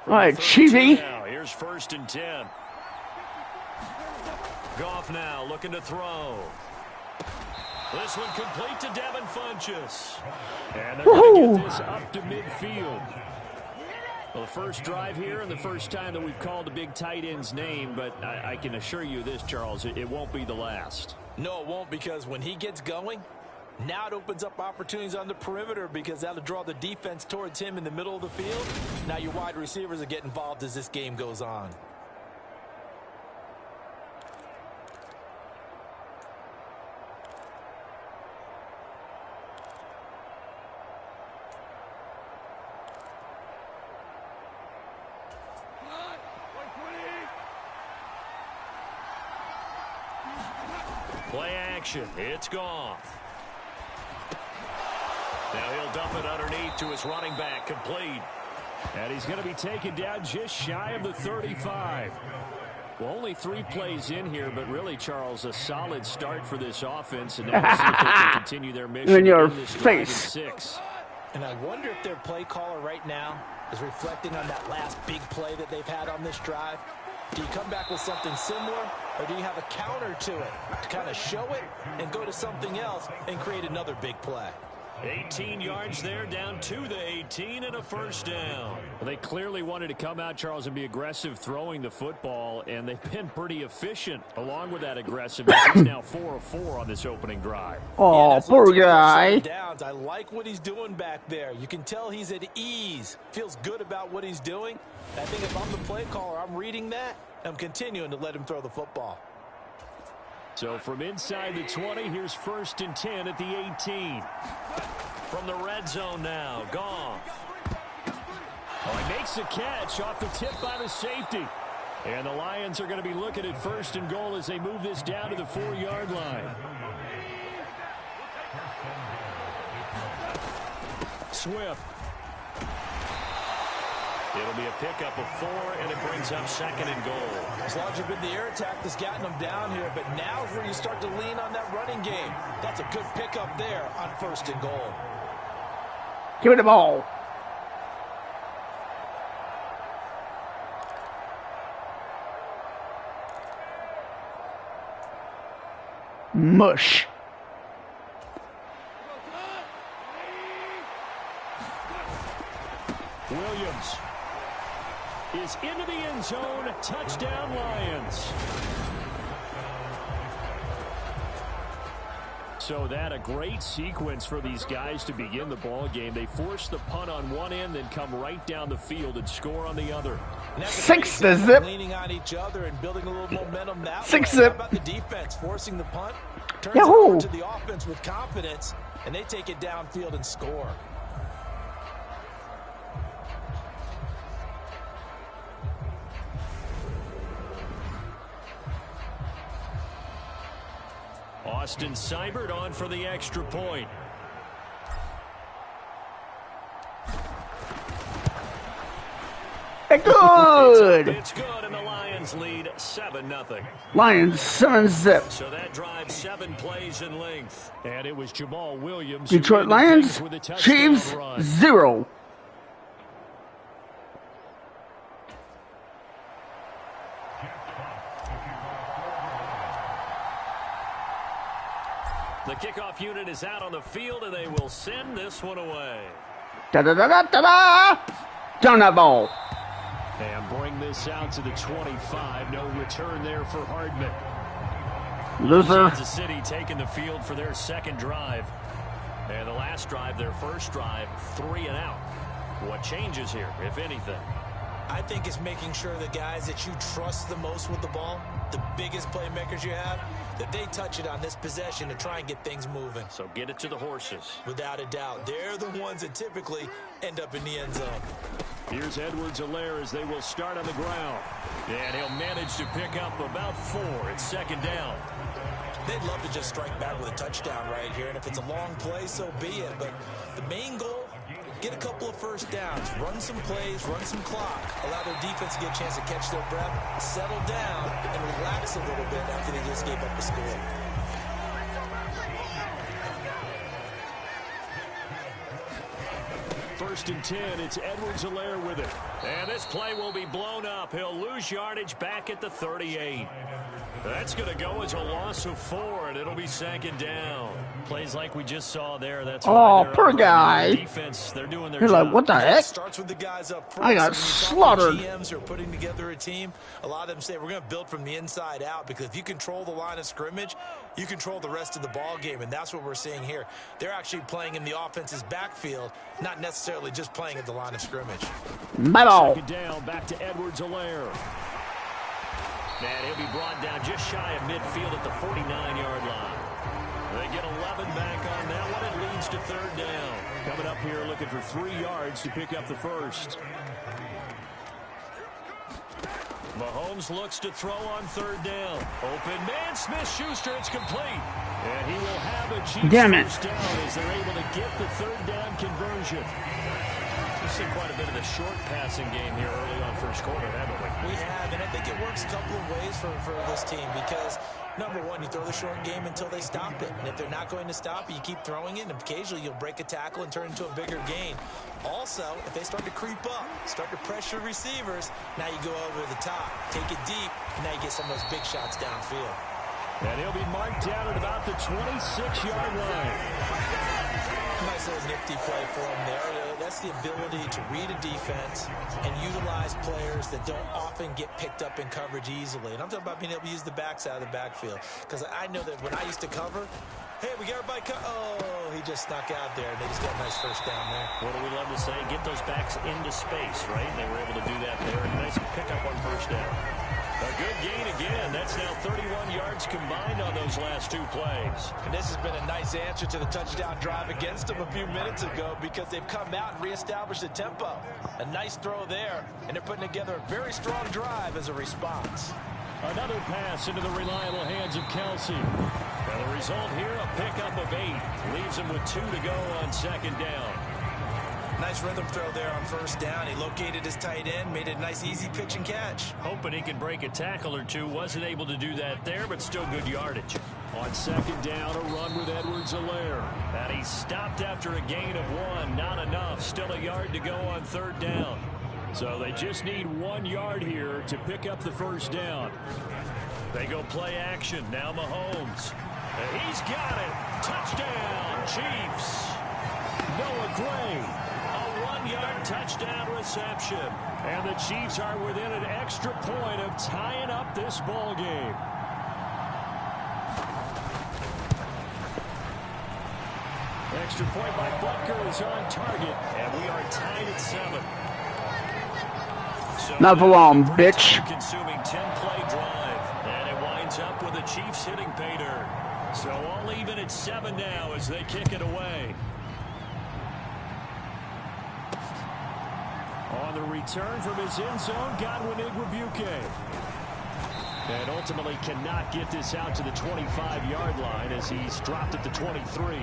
All right, Chiefy. Now, here's 1st and 10. Goff now looking to throw. This one complete to Devin Funchess. And they're going to get this up to midfield. Well, the first drive here and the first time that we've called a big tight end's name, but I can assure you this, Charles, it won't be the last. No, it won't, because when he gets going, now it opens up opportunities on the perimeter because that'll draw the defense towards him in the middle of the field. Now your wide receivers will get involved as this game goes on. Play action. It's Goff. Now he'll dump it underneath to his running back. Complete. And he's going to be taken down just shy of the 35. Well, only 3 plays in here, but really, Charles, a solid start for this offense. And now we'll see if they can continue their mission In your in this drive in face. 6. And I wonder if their play caller right now is reflecting on that last big play that they've had on this drive. Do you come back with something similar, or do you have a counter to it to kind of show it and go to something else and create another big play? 18 yards there, down to the 18, and a 1st down. Well, they clearly wanted to come out, Charles, and be aggressive throwing the football, and they've been pretty efficient along with that aggressiveness. He's now 4 of 4 on this opening drive. Oh, Yeah, poor guy. Downs. I like what he's doing back there. You can tell he's at ease, feels good about what he's doing. I think if I'm the play caller, I'm reading that. I'm continuing to let him throw the football. So from inside the 20, here's 1st and 10 at the 18. From the red zone now, Goff. Oh, he makes a catch off the tip by the safety. And the Lions are going to be looking at 1st and goal as they move this down to the 4-yard line. Swift. It'll be a pickup of 4, and it brings up 2nd and goal. As long as you've been the air attack that's gotten them down here, but now is where you start to lean on that running game. That's a good pickup there on 1st and goal. Give it the ball. Mush. Williams is into the end zone. Touchdown, Lions. So that a great sequence for these guys to begin the ball game. They force the punt on one end, then come right down the field and score on the other. 6 to zip. Leaning on each other and building a little momentum that 6 way. zip. How about the defense forcing the punt? Turns Yahoo. it over to the offense with confidence, and they take it downfield and score. Austin Seibert on for the extra point. Good. It's good, and the Lions lead 7-0. Lions 7 zip. So that drives 7 plays in length. And it was Jamal Williams. Detroit who ended Lions, things with a touchdown Chiefs run. 0. The kickoff unit is out on the field, and they will send this one away. Da-da-da-da-da-da. Down that ball. And bring this out to the 25. No return there for Hardman. Loser. Kansas City taking the field for their 2nd drive. And the last drive, their 1st drive, 3 and out. What changes here, if anything? I think it's making sure the guys that you trust the most with the ball, the biggest playmakers you have, that they touch it on this possession to try and get things moving. So get it to the horses. Without a doubt. They're the ones that typically end up in the end zone. Here's Edwards-Helaire as they will start on the ground. And he'll manage to pick up about 4. It's 2nd down. They'd love to just strike back with a touchdown right here, and if it's a long play, so be it. But the main goal, get a couple of 1st downs, run some plays, run some clock, allow their defense to get a chance to catch their breath, settle down, and relax a little bit after they just gave up the score. 1st and 10. It's Edwards-Helaire with it. And this play will be blown up. He'll lose yardage back at the 38. That's going to go as a loss of 4, and it'll be 2nd down. Plays like we just saw there. That's poor guy. Defense, they're doing their You're job. like, what the heck? Starts with the guys up front. I got slaughtered. GMs are putting together a team. A lot of them say we're going to build from the inside out, because if you control the line of scrimmage, you control the rest of the ball game, and that's what we're seeing here. They're actually playing in the offense's backfield, not necessarily just playing at the line of scrimmage. Bye-bye. 2nd down, back to Edwards-Helaire. And he'll be brought down just shy of midfield at the 49-yard line. They get 11 back on that one. It leads to 3rd down. Coming up here looking for 3 yards to pick up the first. Mahomes looks to throw on 3rd down. Open man, Smith-Schuster, it's complete. And he will have a Chiefs first down as they're able to get the 3rd down conversion. We've seen quite a bit of the short passing game here early on first quarter, haven't we? We have, and I think it works a couple of ways for this team, because number one, you throw the short game until they stop it. And if they're not going to stop it, you keep throwing it, and occasionally you'll break a tackle and turn it into a bigger gain. Also, if they start to creep up, start to pressure receivers, now you go over the top, take it deep, and now you get some of those big shots downfield. And he'll be marked down at about the 26-yard line. Nice little nifty play for him there. That's the ability to read a defense and utilize players that don't often get picked up in coverage easily. And I'm talking about being able to use the backside of the backfield. Because I know that when I used to cover, hey, we got everybody oh, he just snuck out there, and they just got a nice first down there. What do we love to say? Get those backs into space, right? And they were able to do that there. And nice pickup on first down. A good gain again. That's now 31 yards combined on those last 2 plays. And this has been a nice answer to the touchdown drive against them a few minutes ago, because they've come out and reestablished the tempo. A nice throw there, and they're putting together a very strong drive as a response. Another pass into the reliable hands of Kelsey. And the result here, a pickup of 8. Leaves him with 2 to go on 2nd down. Nice rhythm throw there on first down. He located his tight end, made it a nice easy pitch and catch. Hoping he could break a tackle or two. Wasn't able to do that there, but still good yardage. On 2nd down, a run with Edwards-Helaire. And he stopped after a gain of 1. Not enough. Still a yard to go on 3rd down. So they just need 1 yard here to pick up the first down. They go play action. Now Mahomes. And he's got it. Touchdown, Chiefs. Noah Gray. 1-yard touchdown reception. And the Chiefs are within an extra point of tying up this ball game. Extra point by Butker is on target, and we are tied at 7. So not for long, bitch. Consuming 10-play drive, and it winds up with the Chiefs hitting pay dirt. So all even at 7 now as they kick it away. On the return from his end zone, Godwin Igwebuike. And ultimately cannot get this out to the 25-yard line as he's dropped at the 23.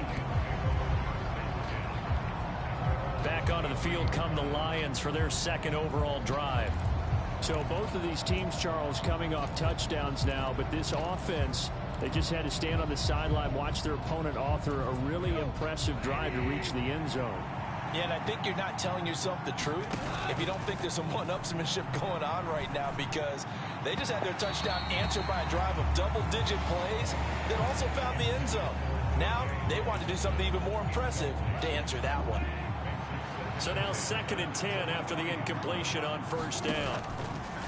Back onto the field come the Lions for their 2nd overall drive. So both of these teams, Charles, coming off touchdowns now, but this offense, they just had to stand on the sideline, watch their opponent author a really impressive drive to reach the end zone. Yeah, and I think you're not telling yourself the truth if you don't think there's some one-upsmanship going on right now, because they just had their touchdown answered by a drive of double-digit plays that also found the end zone. Now they want to do something even more impressive to answer that one. So now 2nd and 10 after the incompletion on first down.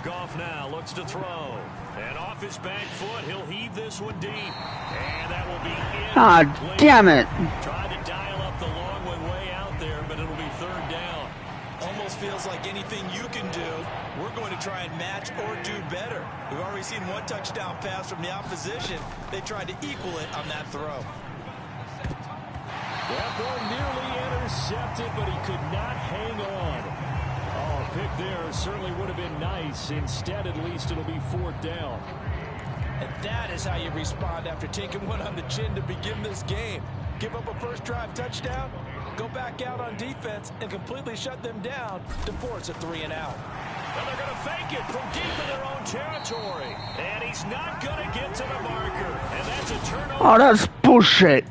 Goff now looks to throw. And off his back foot, he'll heave this one deep. And that will be in. Ah, damn it. Tried to dial up the long one way out there, but it'll be 3rd down. Almost feels like anything you can do, we're going to try and match or do better. We've already seen 1 touchdown pass from the opposition. They tried to equal it on that throw. That ball nearly intercepted, but he could not hang on. Oh, pick there certainly would have been nice. Instead, at least it'll be 4th down. And that is how you respond after taking one on the chin to begin this game. Give up a first drive touchdown, go back out on defense, and completely shut them down to force a 3 and out. And they're going to fake it from deep in their own territory. And he's not going to get to the marker. And that's a turnover. Oh, that's bullshit.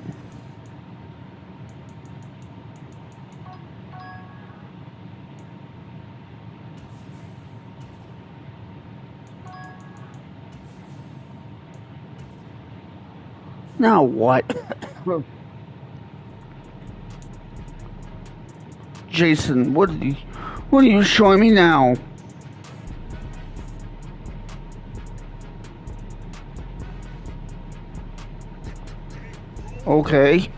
Now what? Jason, what are you showing me now? Okay.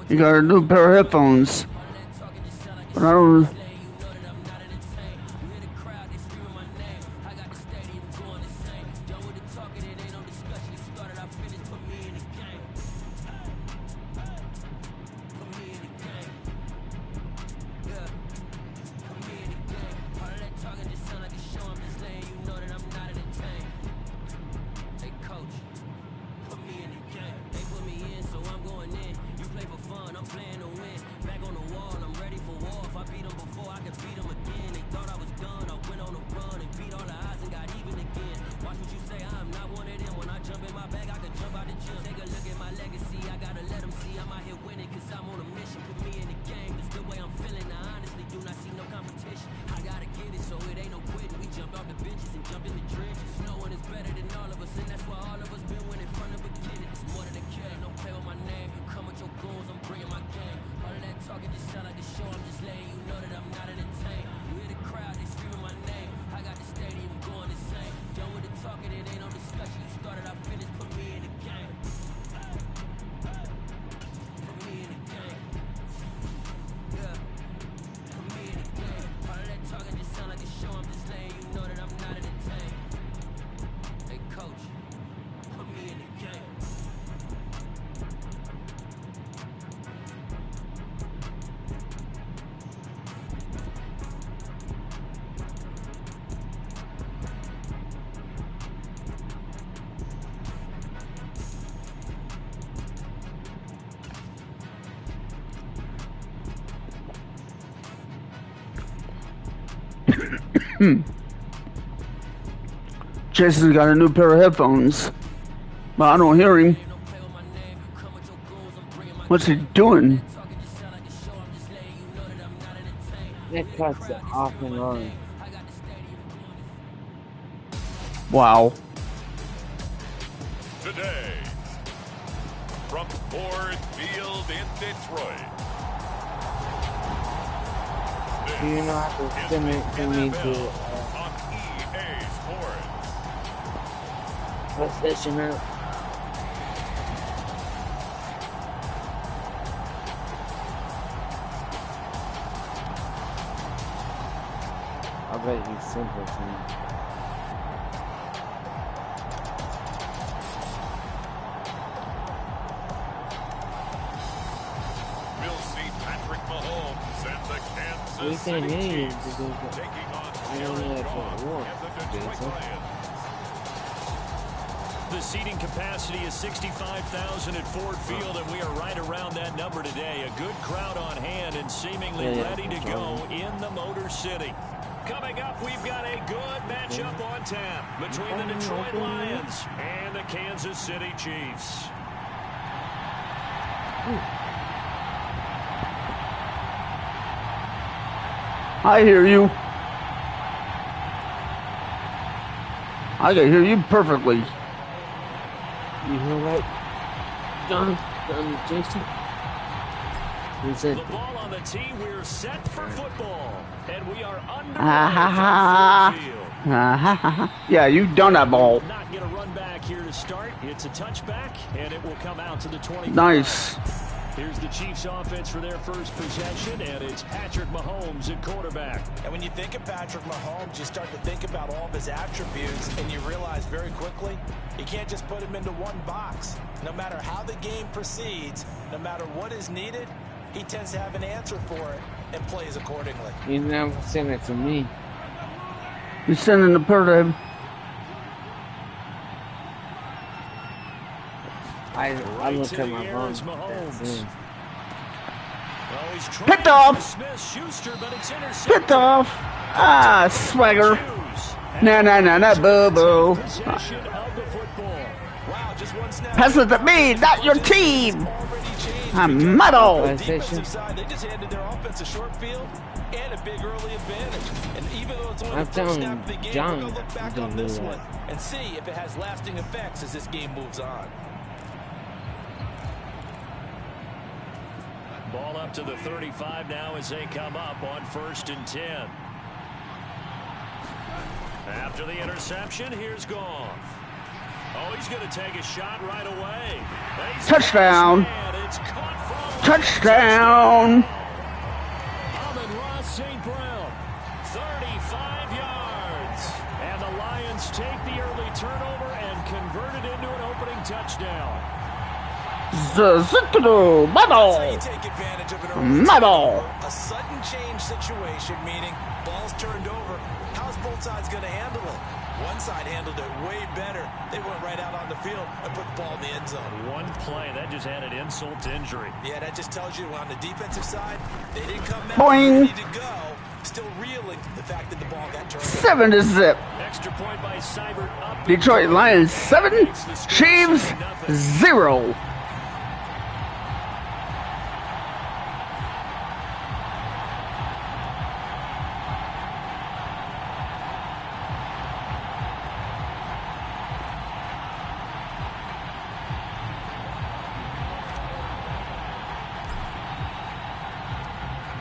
You got a new pair of headphones. But I don't... Jason's got a new pair of headphones, but I don't hear him. What's he doing? That cuts it off and on. Wow. Today, from Ford Field in Detroit. Do you know how to send it to me to on EA Sports. PlayStation app? I bet you sent it to me. We'll see Patrick Mahomes and the Kansas We City can hear you Chiefs because taking on I don't know Jared if Goff it works, and the Detroit Jason. Lions. The seating capacity is 65,000 at Ford Field, and we are right around that number today. A good crowd on hand and seemingly ready to go in the Motor City. Coming up, we've got a good matchup on tap between the Detroit Lions and the Kansas City Chiefs. I hear you. I can hear you perfectly. You hear that, John? Jason? He said, The ball on the tee, we're set for football, and we are under field. Yeah, you done that ball. Not get a run back here to start. It's a touchback, and it will come out to the 25. Nice. Here's the Chiefs offense for their first possession, and it's Patrick Mahomes at quarterback. And when you think of Patrick Mahomes, you start to think about all of his attributes, and you realize very quickly, you can't just put him into one box. No matter how the game proceeds, no matter what is needed, he tends to have an answer for it and plays accordingly. you never sent it to me. He's sending the pair to him. I looked at my phone. Picked off! Picked off! Ah, swagger. Nah, boo-boo. Possession of the football. Wow, just one snap. Pass it to me, not your team. I'm metal. Defensive side, they just handed their offense a short field and a big early advantage. And even though it's only I'm the first telling snap of the game, John we're going to look back don't on do this that. one and see if it has lasting effects as this game moves on. Ball up to the 35 now as they come up on 1st and 10. After the interception, here's Goff. Oh, he's going to take a shot right away. Touchdown. It's caught for Touchdown. Amon-Ra St. Brown, 35 yards. And the Lions take the early turnover and convert it into an opening touchdown. Zazikadu. That's how you Metal. take advantage of an early Metal. turnover. A sudden change situation, meaning ball's turned over. How's both sides going to handle it? One side handled it way better. They went right out on the field and put the ball in the end zone. One play, that just added insult to injury. Yeah, that just tells you on the defensive side, they didn't come out Boing. ready to go. Still reeling the fact that the ball got turned over. 7-0. Extra point by Seibert up. Detroit Lions 7, Chiefs 0.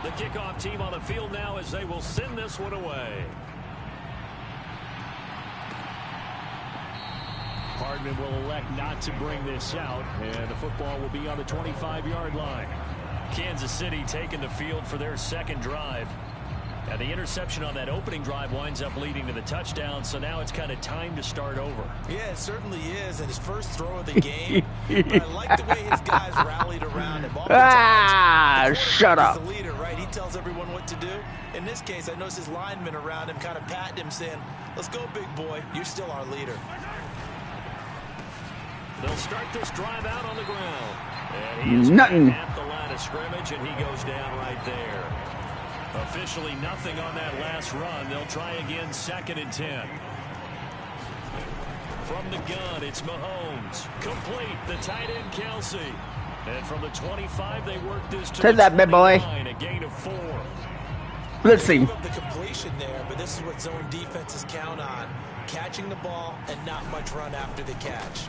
The kickoff team on the field now as they will send this one away. Hardman will elect not to bring this out, and the football will be on the 25-yard line. Kansas City taking the field for their second drive. And the interception on that opening drive winds up leading to the touchdown, so now it's kind of time to start over. Yeah, it certainly is. And his first throw of the game. But I like the way his guys rallied around him. Ah, shut up. He's the leader, right? He tells everyone what to do. In this case, I noticed his linemen around him kind of patting him, saying, "Let's go, big boy. You're still our leader." They'll start this drive out on the ground. And he is Nothing. at the line of scrimmage, and he goes down right there. Officially nothing on that last run. They'll try again 2nd and 10. From the gun, it's Mahomes. Complete. The tight end, Kelsey. And from the 25, they work this to Take that, big boy. 29, a gain of 4. Let's see. Give up the completion there, but this is what zone defenses count on. Catching the ball and not much run after the catch.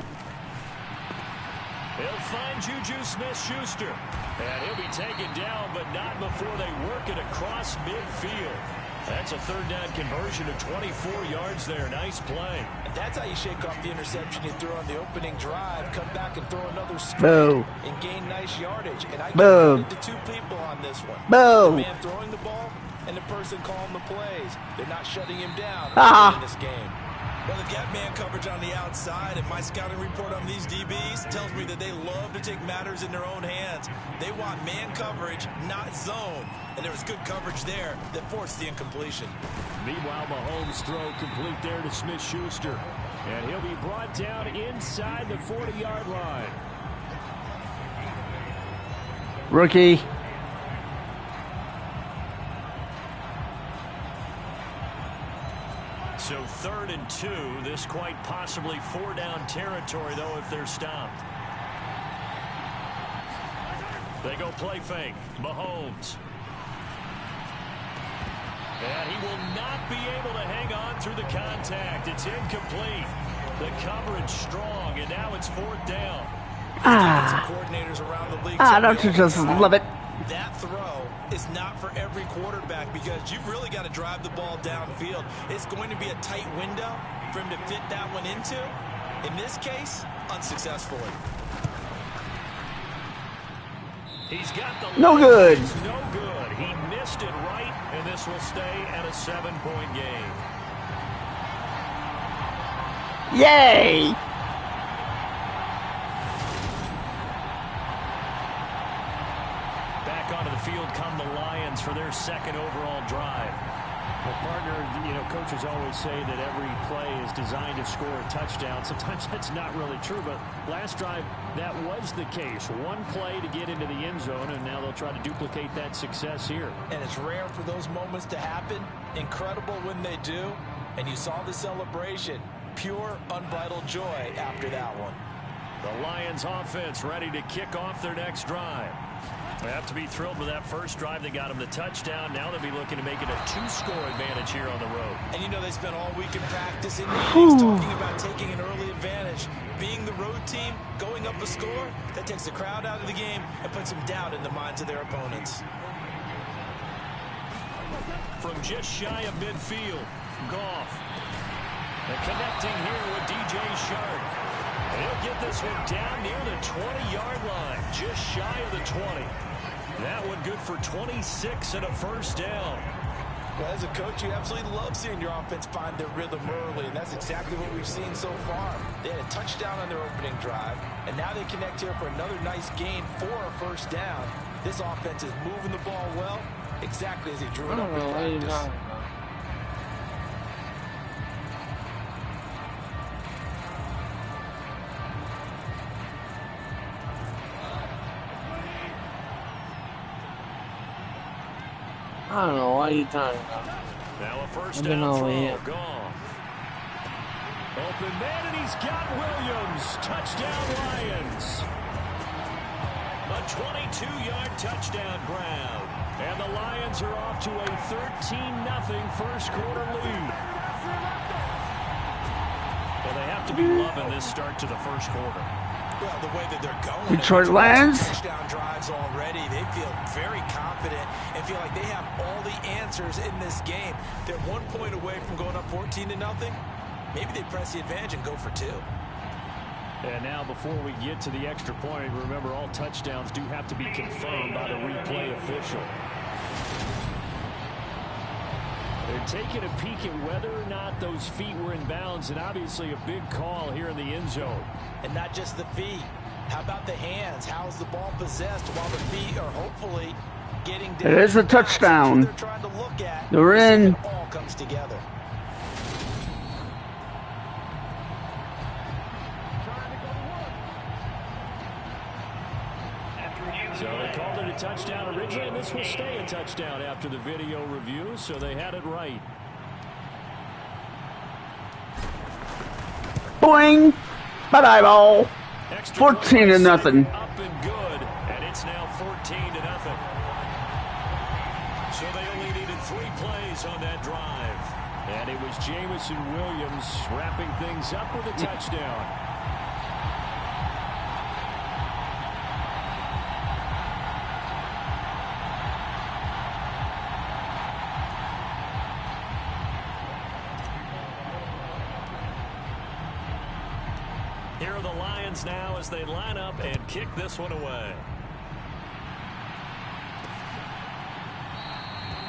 They'll find Juju Smith-Schuster. And he'll be taken down, but not before they work it across midfield. That's a 3rd down conversion of 24 yards there. Nice play. And that's how you shake off the interception you threw on the opening drive. Come back and throw another straight Boo. and gain nice yardage. And I Boo. give credit to 2 people on this one. Boo. The man throwing the ball and the person calling the plays. They're not shutting him down Ah. in this game. Well, they've got man coverage on the outside, and my scouting report on these DBs tells me that they love to take matters in their own hands. They want man coverage, not zone. And there was good coverage there that forced the incompletion. Meanwhile, Mahomes' throw complete there to Smith-Schuster. And he'll be brought down inside the 40-yard line. Rookie. So 3rd and 2. This quite possibly 4-down territory, though, if they're stopped. They go play fake. Mahomes. And he will not be able to hang on through the contact. It's incomplete. The coverage strong, and now it's 4th down. Defensive coordinators around the league. Don't you just love it? That throw is not for every quarterback because you've really got to drive the ball downfield. It's going to be a tight window for him to fit that one into. In this case, unsuccessfully. He's got the No good. It's no good. He missed it right, and this will stay at a 7-point game. Yay! Back onto the field come the Lions for their 2nd overall drive. Well, partner, coaches always say that every play is designed to score a touchdown. Sometimes that's not really true, but last drive, that was the case. One play to get into the end zone, and now they'll try to duplicate that success here. And it's rare for those moments to happen. Incredible when they do. And you saw the celebration. Pure, unbridled joy after that one. The Lions offense ready to kick off their next drive. They have to be thrilled with that first drive. They got them the touchdown. Now they'll be looking to make it a 2-score advantage here on the road. And you know they spent all week in practice in meetings talking about taking an early advantage. Being the road team, going up a score, that takes the crowd out of the game and puts some doubt in the minds of their opponents. From just shy of midfield, Goff. And connecting here with DJ Shark. He'll get this one down near the 20-yard line, just shy of the 20. That one good for 26 and a first down. Well, as a coach, you absolutely love seeing your offense find their rhythm early, and that's exactly what we've seen so far. They had a touchdown on their opening drive, and now they connect here for another nice gain for a first down. This offense is moving the ball well, exactly as he drew it up in practice. I don't know what you're talking about. Now a first down throw, gone. Open man, and he's got Williams. Touchdown, Lions. A 22-yard touchdown grab. And the Lions are off to a 13-0 first quarter lead. Well, they have to be loving this start to the first quarter. Well, the way that they're going, Detroit Lions touchdown drives already. They feel very confident and feel like they have all the answers in this game. They're 1 point away from going up 14-0. Maybe they press the advantage and go for 2. And now before we get to the extra point, remember all touchdowns do have to be confirmed by the replay official. They're taking a peek at whether or not those feet were in bounds, and obviously a big call here in the end zone. And not just the feet. How about the hands? How is the ball possessed while the feet are hopefully getting down? It is a touchdown. They're trying to look at. They're in. It all comes together. So they called it a touchdown originally, and this will stay a touchdown after the video review, so they had it right. Boing! Bye-bye, ball. 14-0. Up and good, and it's now 14-0. So they only needed 3 plays on that drive. And it was Jamison Williams wrapping things up with a touchdown. Here are the Lions now as they line up and kick this one away.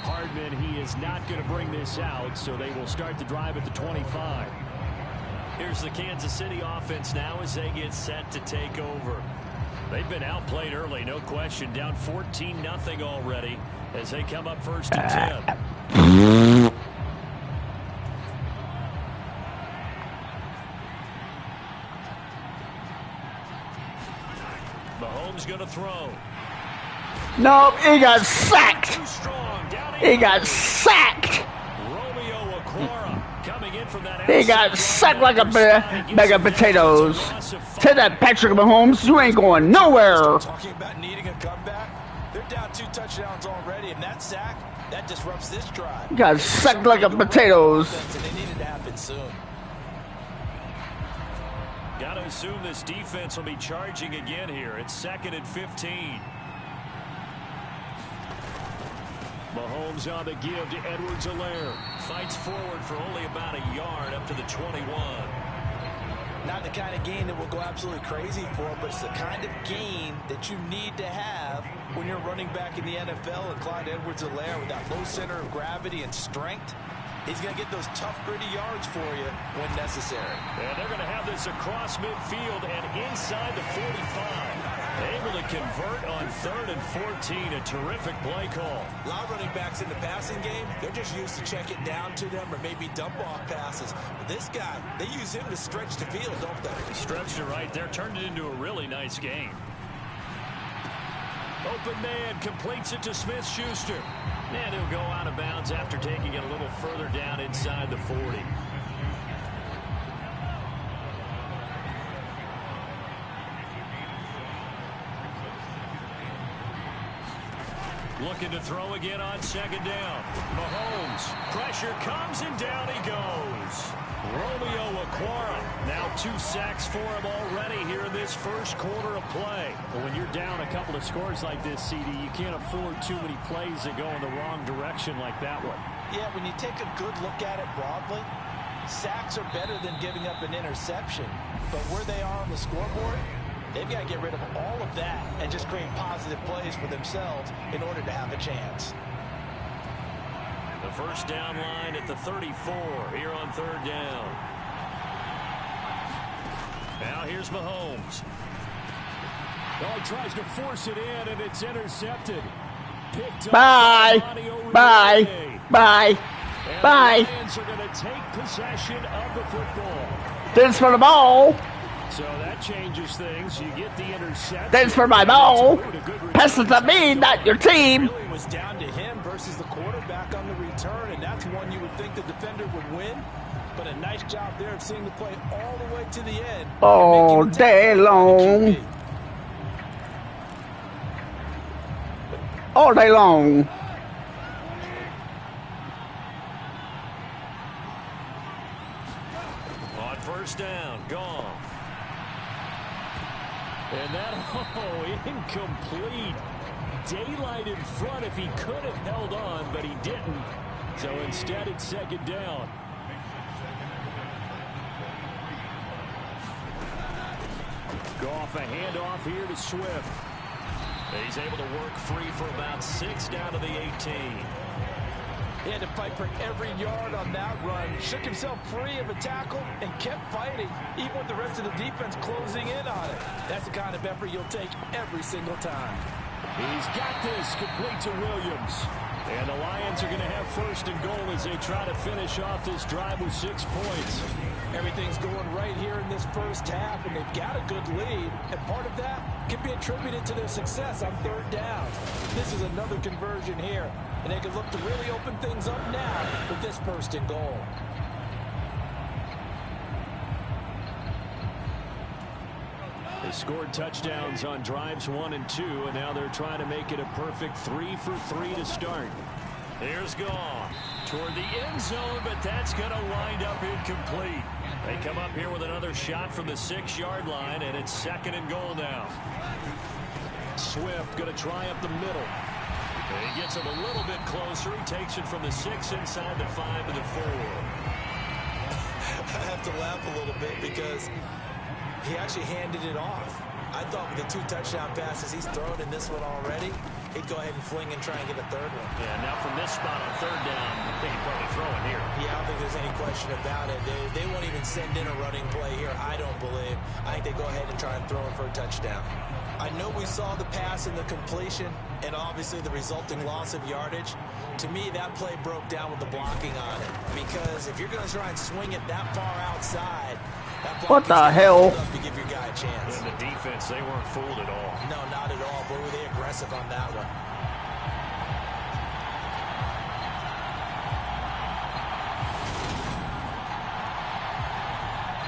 Hardman, he is not going to bring this out, so they will start the drive at the 25. Here's the Kansas City offense now as they get set to take over. They've been outplayed early, no question. Down 14-0 already as they come up first and 10. Mahomes going to throw. Nope, he got sacked. He got sacked. Romeo Okwara coming in from that. He got sacked like a bag of potatoes. Tell that Patrick Mahomes, you ain't going nowhere. Talking about needing a comeback, they're down 2 touchdowns already, and that sack, that disrupts this drive. He got sacked like a potatoes. And they need it to happen soon. Got to assume this defense will be charging again here. It's 2nd and 15. Mahomes on the give to Edwards-Helaire. Fights forward for only about a yard up to the 21. Not the kind of gain that will go absolutely crazy for, but it's the kind of gain that you need to have when you're running back in the NFL. And Clyde Edwards-Helaire, with that low center of gravity and strength, he's going to get those tough, gritty yards for you when necessary. And they're going to have this across midfield and inside the 45. Able to convert on 3rd and 14. A terrific play call. A lot of running backs in the passing game, they're just used to check it down to them or maybe dump off passes. But this guy, they use him to stretch the field, don't they? Stretched it right there. Turned it into a really nice game. Open man completes it to Smith-Schuster. And he'll go out of bounds after taking it a little further down inside the 40. Looking to throw again on second down. Mahomes. Pressure comes and down he goes. Romeo Okwara. Now 2 sacks for him already here in this first quarter of play. Well, when you're down a couple of scores like this, CD, you can't afford too many plays that go in the wrong direction like that one. Yeah, when you take a good look at it broadly, sacks are better than giving up an interception. But where they are on the scoreboard, they've got to get rid of all of that and just create positive plays for themselves in order to have a chance. The first down line at the 34 here on third down. Now here's Mahomes. Oh, he tries to force it in, and it's intercepted. Picked up. Bye. Bye. Bye. And Bye. The Lions are going to take possession of the football. This for the ball. So that changes things. You get the interception. This for my ball. Pass it to me, not your team. Really was down to him versus the quarterback on the return, and that's one you would think the defender would win. But a nice job there of seeing the play all the way to the end. All day long. All day long. On first down, gone. And that, incomplete. Daylight in front if he could have held on, but he didn't. So instead, it's second down. Goff, a handoff here to Swift. He's able to work free for about 6 down to the 18. He had to fight for every yard on that run. Shook himself free of a tackle and kept fighting, even with the rest of the defense closing in on it. That's the kind of effort you'll take every single time. He's got this, complete to Williams. And the Lions are going to have first and goal as they try to finish off this drive with 6 points. Everything's going right here in this first half, and they've got a good lead. And part of that can be attributed to their success on third down. This is another conversion here, and they can look to really open things up now with this first and goal. They scored touchdowns on drives 1 and 2, and now they're trying to make it a perfect 3 for 3 to start. Here's Goff toward the end zone, but that's going to wind up incomplete. They come up here with another shot from the 6-yard line, and it's second and goal now. Swift going to try up the middle. And he gets him a little bit closer. He takes it from the 6 inside the 5 to the 4. I have to laugh a little bit because he actually handed it off. I thought with the 2 touchdown passes he's thrown in this one already, he'd go ahead and fling and try and get a third one. Yeah, now from this spot on third down, I think he'd probably throw it here. Yeah, I don't think there's any question about it. They won't even send in a running play here, I don't believe. I think they go ahead and try and throw it for a touchdown. I know we saw the pass and the completion and obviously the resulting loss of yardage. To me, that play broke down with the blocking on it. Because if you're going to try and swing it that far outside, what the hell? To give your guy a chance. And the defense, they weren't fooled at all. No, not at all. Boy, were they aggressive on that one.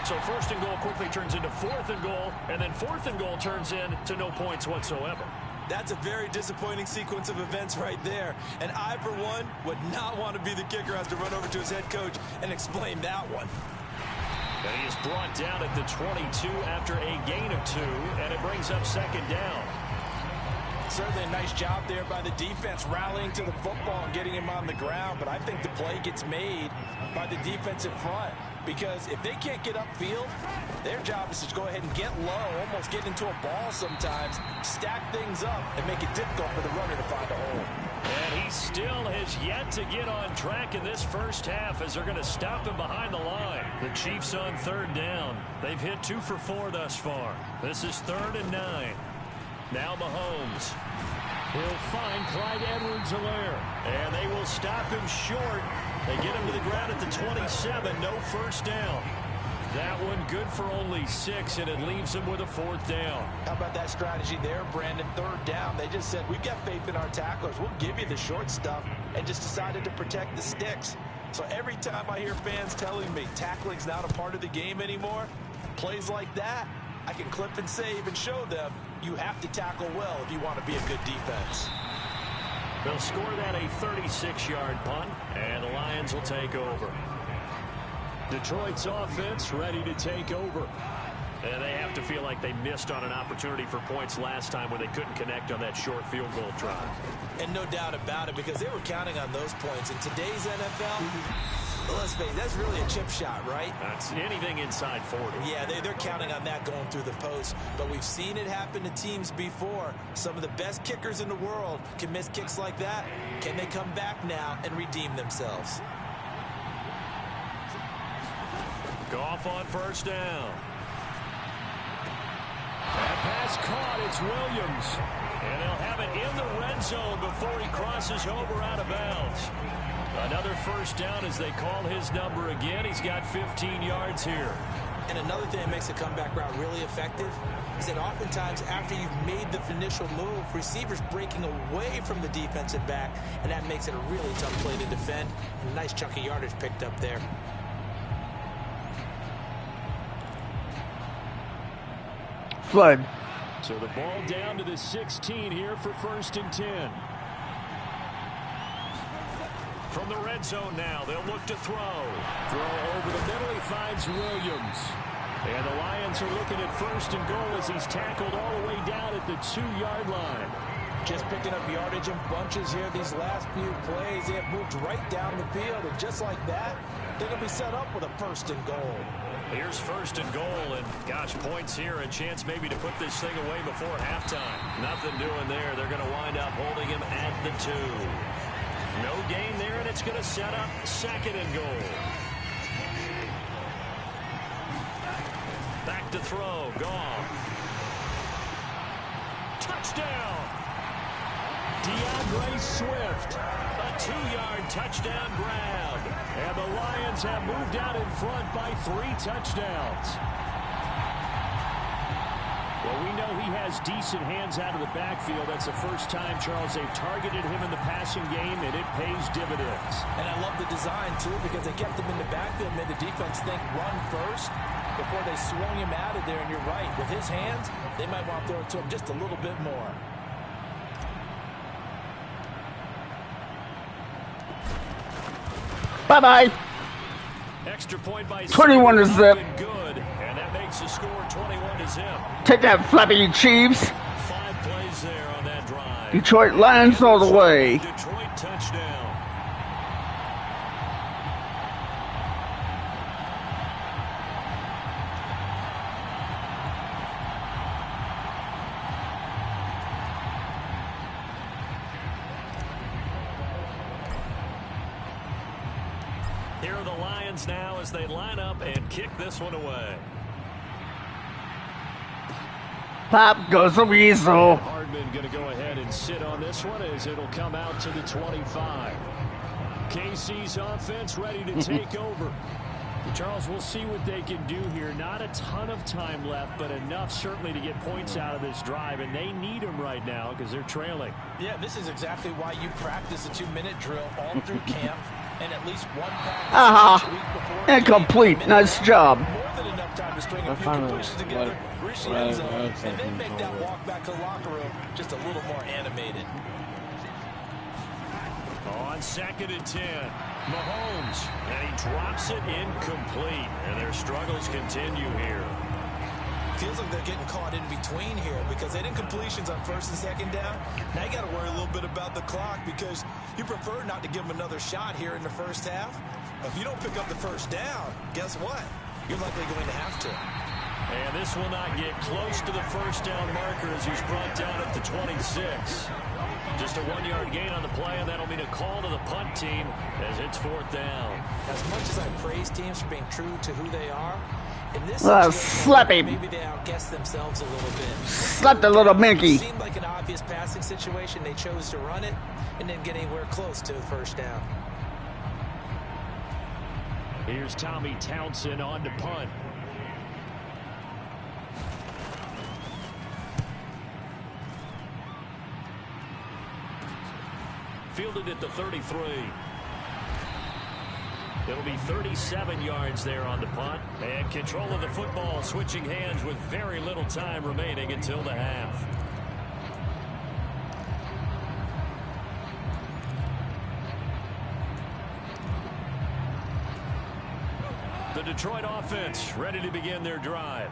So first and goal quickly turns into fourth and goal, and then fourth and goal turns into no points whatsoever. That's a very disappointing sequence of events right there. And I, for one, would not want to be the kicker, has to run over to his head coach and explain that one. And he is brought down at the 22 after a gain of 2, and it brings up second down. Certainly a nice job there by the defense rallying to the football and getting him on the ground, but I think the play gets made by the defensive front because if they can't get upfield, their job is to go ahead and get low, almost get into a ball sometimes, stack things up, and make it difficult for the runner to find a hole. And he still has yet to get on track in this first half as they're going to stop him behind the line. The Chiefs on third down. They've hit 2 for 4 thus far. This is 3rd and 9. Now Mahomes. He'll find Clyde Edwards-Helaire. And they will stop him short. They get him to the ground at the 27. No first down. That one good for only 6, and it leaves him with a 4th down. How about that strategy there, Brandon? 3rd down. They just said, we've got faith in our tacklers. We'll give you the short stuff, and just decided to protect the sticks. So every time I hear fans telling me tackling's not a part of the game anymore, plays like that, I can clip and save and show them you have to tackle well if you want to be a good defense. They'll score that a 36-yard punt, and the Lions will take over. Detroit's offense ready to take over. And they have to feel like they missed on an opportunity for points last time when they couldn't connect on that short field goal drive. And no doubt about it, because they were counting on those points. In today's NFL, let's face it, that's really a chip shot, right? That's anything inside 40. Yeah, they're counting on that going through the post. But we've seen it happen to teams before. Some of the best kickers in the world can miss kicks like that. Can they come back now and redeem themselves? Goff on 1st down. That pass caught. It's Williams. And he'll have it in the red zone before he crosses over out of bounds. Another 1st down as they call his number again. He's got 15 yards here. And another thing that makes a comeback route really effective is that oftentimes after you've made the initial move, receivers breaking away from the defensive back, and that makes it a really tough play to defend. A nice chunk of yardage picked up there. Flood. So the ball down to the 16 here for 1st and 10. From the red zone now, they'll look to throw. Throw over the middle, he finds Williams. And the Lions are looking at 1st and goal as he's tackled all the way down at the 2-yard line. Just picking up yardage in bunches here these last few plays. They have moved right down the field, and just like that, they're going to be set up with a 1st and goal. Here's 1st and goal, and gosh, points here, a chance maybe to put this thing away before halftime. Nothing doing there. They're going to wind up holding him at the 2. No gain there, and it's going to set up 2nd and goal. Back to throw. Goff. Touchdown. DeAndre Swift. A 2-yard touchdown grab. And the Lions have moved out in front by 3 touchdowns. Well, we know he has decent hands out of the backfield. That's the first time, Charles, they've targeted him in the passing game, and it pays dividends. And I love the design, too, because they kept him in the backfield, made the defense think run first before they swung him out of there. And you're right, with his hands, they might want to throw it to him just a little bit more. Bye-bye. Extra point by 21 to zip. Good, and that makes the score 21 to zip. Take that, Flappy Chiefs. 5 plays there on that drive. Detroit Lions all the way. Detroit touchdown. Here are the Lions now as they line up and kick this one away. Pop goes the weasel. Hardman going to go ahead and sit on this one as it'll come out to the 25. KC's offense ready to take over. Charles, we'll see what they can do here. Not a ton of time left, but enough certainly to get points out of this drive, and they need them right now because they're trailing. Yeah, this is exactly why you practice a 2-minute drill all through camp and at least one practice each week before. Incomplete. Nice job. More than enough time to string a few completions together, reach the end zone, and then make that walk back to the locker room just a little more animated. On 2nd and 10, Mahomes, and he drops it incomplete, and their struggles continue here. Feels like they're getting caught in between here because they didn't completions on 1st and 2nd down. Now you got to worry a little bit about the clock because you prefer not to give them another shot here in the first half. If you don't pick up the 1st down, guess what? You're likely going to have to. And this will not get close to the 1st down marker as he's brought down at the 26. Just a 1-yard gain on the play, and that'll mean a call to the punt team as it's 4th down. As much as I praise teams for being true to who they are, in this slap him. Maybe they outguess themselves a little bit. Slap the little Mickey. It seemed like an obvious passing situation. They chose to run it and didn't get anywhere close to the 1st down. Here's Tommy Townsend on to punt. fielded at the 33. It'll be 37 yards there on the punt. And control of the football switching hands with very little time remaining until the half. The Detroit offense ready to begin their drive.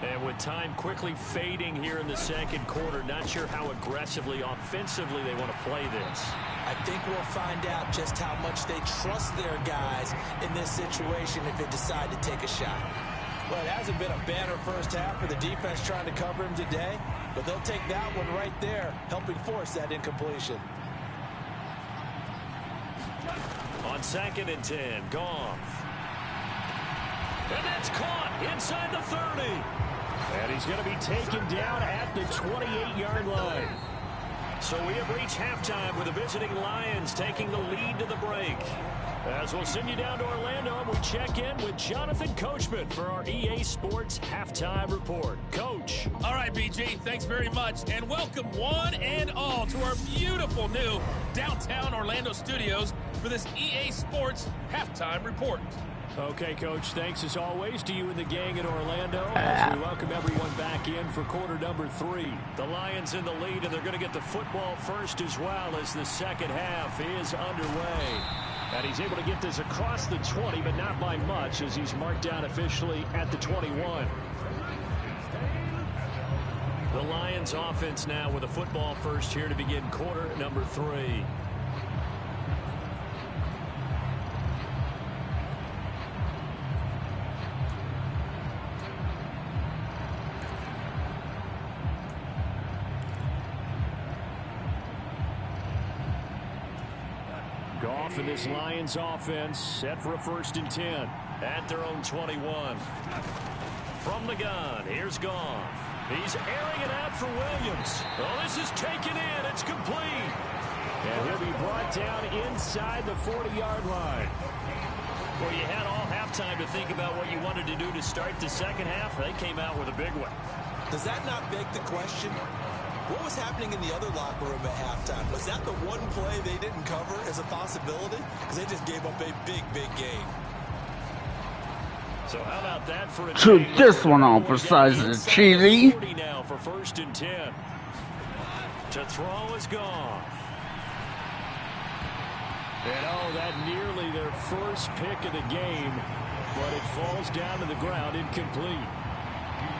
And with time quickly fading here in the second quarter, not sure how aggressively, offensively they want to play this. I think we'll find out just how much they trust their guys in this situation if they decide to take a shot. Well, it hasn't been a banner first half for the defense trying to cover him today, but they'll take that one right there, helping force that incompletion. On 2nd and 10, Goff. And that's caught inside the 30. And he's going to be taken down at the 28-yard line. So we have reached halftime with the visiting Lions taking the lead to the break. As we'll send you down to Orlando, we check in with Jonathan Coachman for our EA Sports Halftime Report. Coach. All right, BG, thanks very much. And welcome one and all to our beautiful new downtown Orlando studios for this EA Sports Halftime Report. Okay, Coach, thanks as always to you and the gang in Orlando as we welcome everyone back in for quarter number 3. The Lions in the lead, and they're going to get the football first as well as the second half is underway. And he's able to get this across the 20, but not by much as he's marked down officially at the 21. The Lions offense now with a football first here to begin quarter number 3. Goff and this Lions offense set for a 1st and 10 at their own 21. From the gun, here's Goff. He's airing it out for Williams. Oh, this is taken in. It's complete. And he'll be brought down inside the 40-yard line. Well, you had all halftime to think about what you wanted to do to start the second half. They came out with a big one. Does that not beg the question? What was happening in the other locker room at halftime? Was that the one play they didn't cover as a possibility? Because they just gave up a big, big game. So how about that for a Shoot this one on for size of cheesy. Now for 1st and 10. To throw is Goff. And oh, that nearly their first pick of the game, but it falls down to the ground incomplete.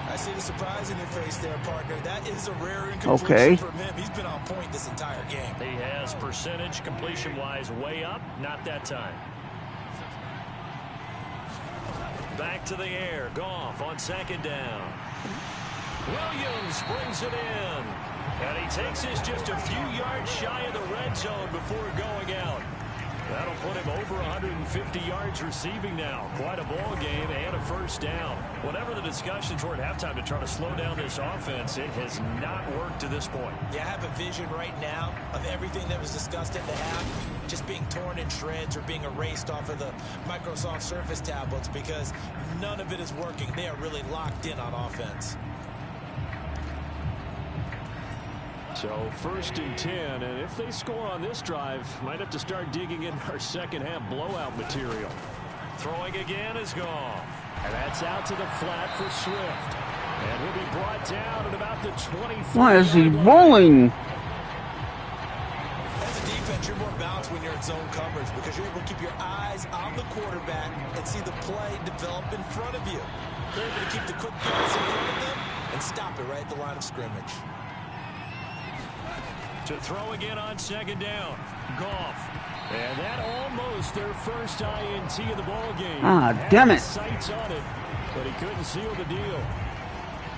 I see the surprise in your face there, partner. That is a rare incompletion from him. He's been on point this entire game. He has percentage completion-wise way up. Not that time. Back to the air. Goff on 2nd down. Williams brings it in. And he takes this just a few yards shy of the red zone before going out. That'll put him over 150 yards receiving now. Quite a ball game and a 1st down. Whatever the discussions were at halftime to try to slow down this offense, it has not worked to this point. Yeah, I have a vision right now of everything that was discussed at the half just being torn in shreds or being erased off of the Microsoft Surface tablets because none of it is working. They are really locked in on offense. So 1st and 10, and if they score on this drive, might have to start digging in our second half blowout material. Throwing again is Goff. And that's out to the flat for Swift. And he'll be brought down at about the 24. Why is he rolling? As a defense, you're more balanced when you're in zone coverage because you're able to keep your eyes on the quarterback and see the play develop in front of you. They're able to keep the quick pass in front of them and stop it right at the line of scrimmage. To throw again on 2nd down. Goff. And that almost their first INT of the ball game. Ah, damn it. Sights on it, but he couldn't seal the deal.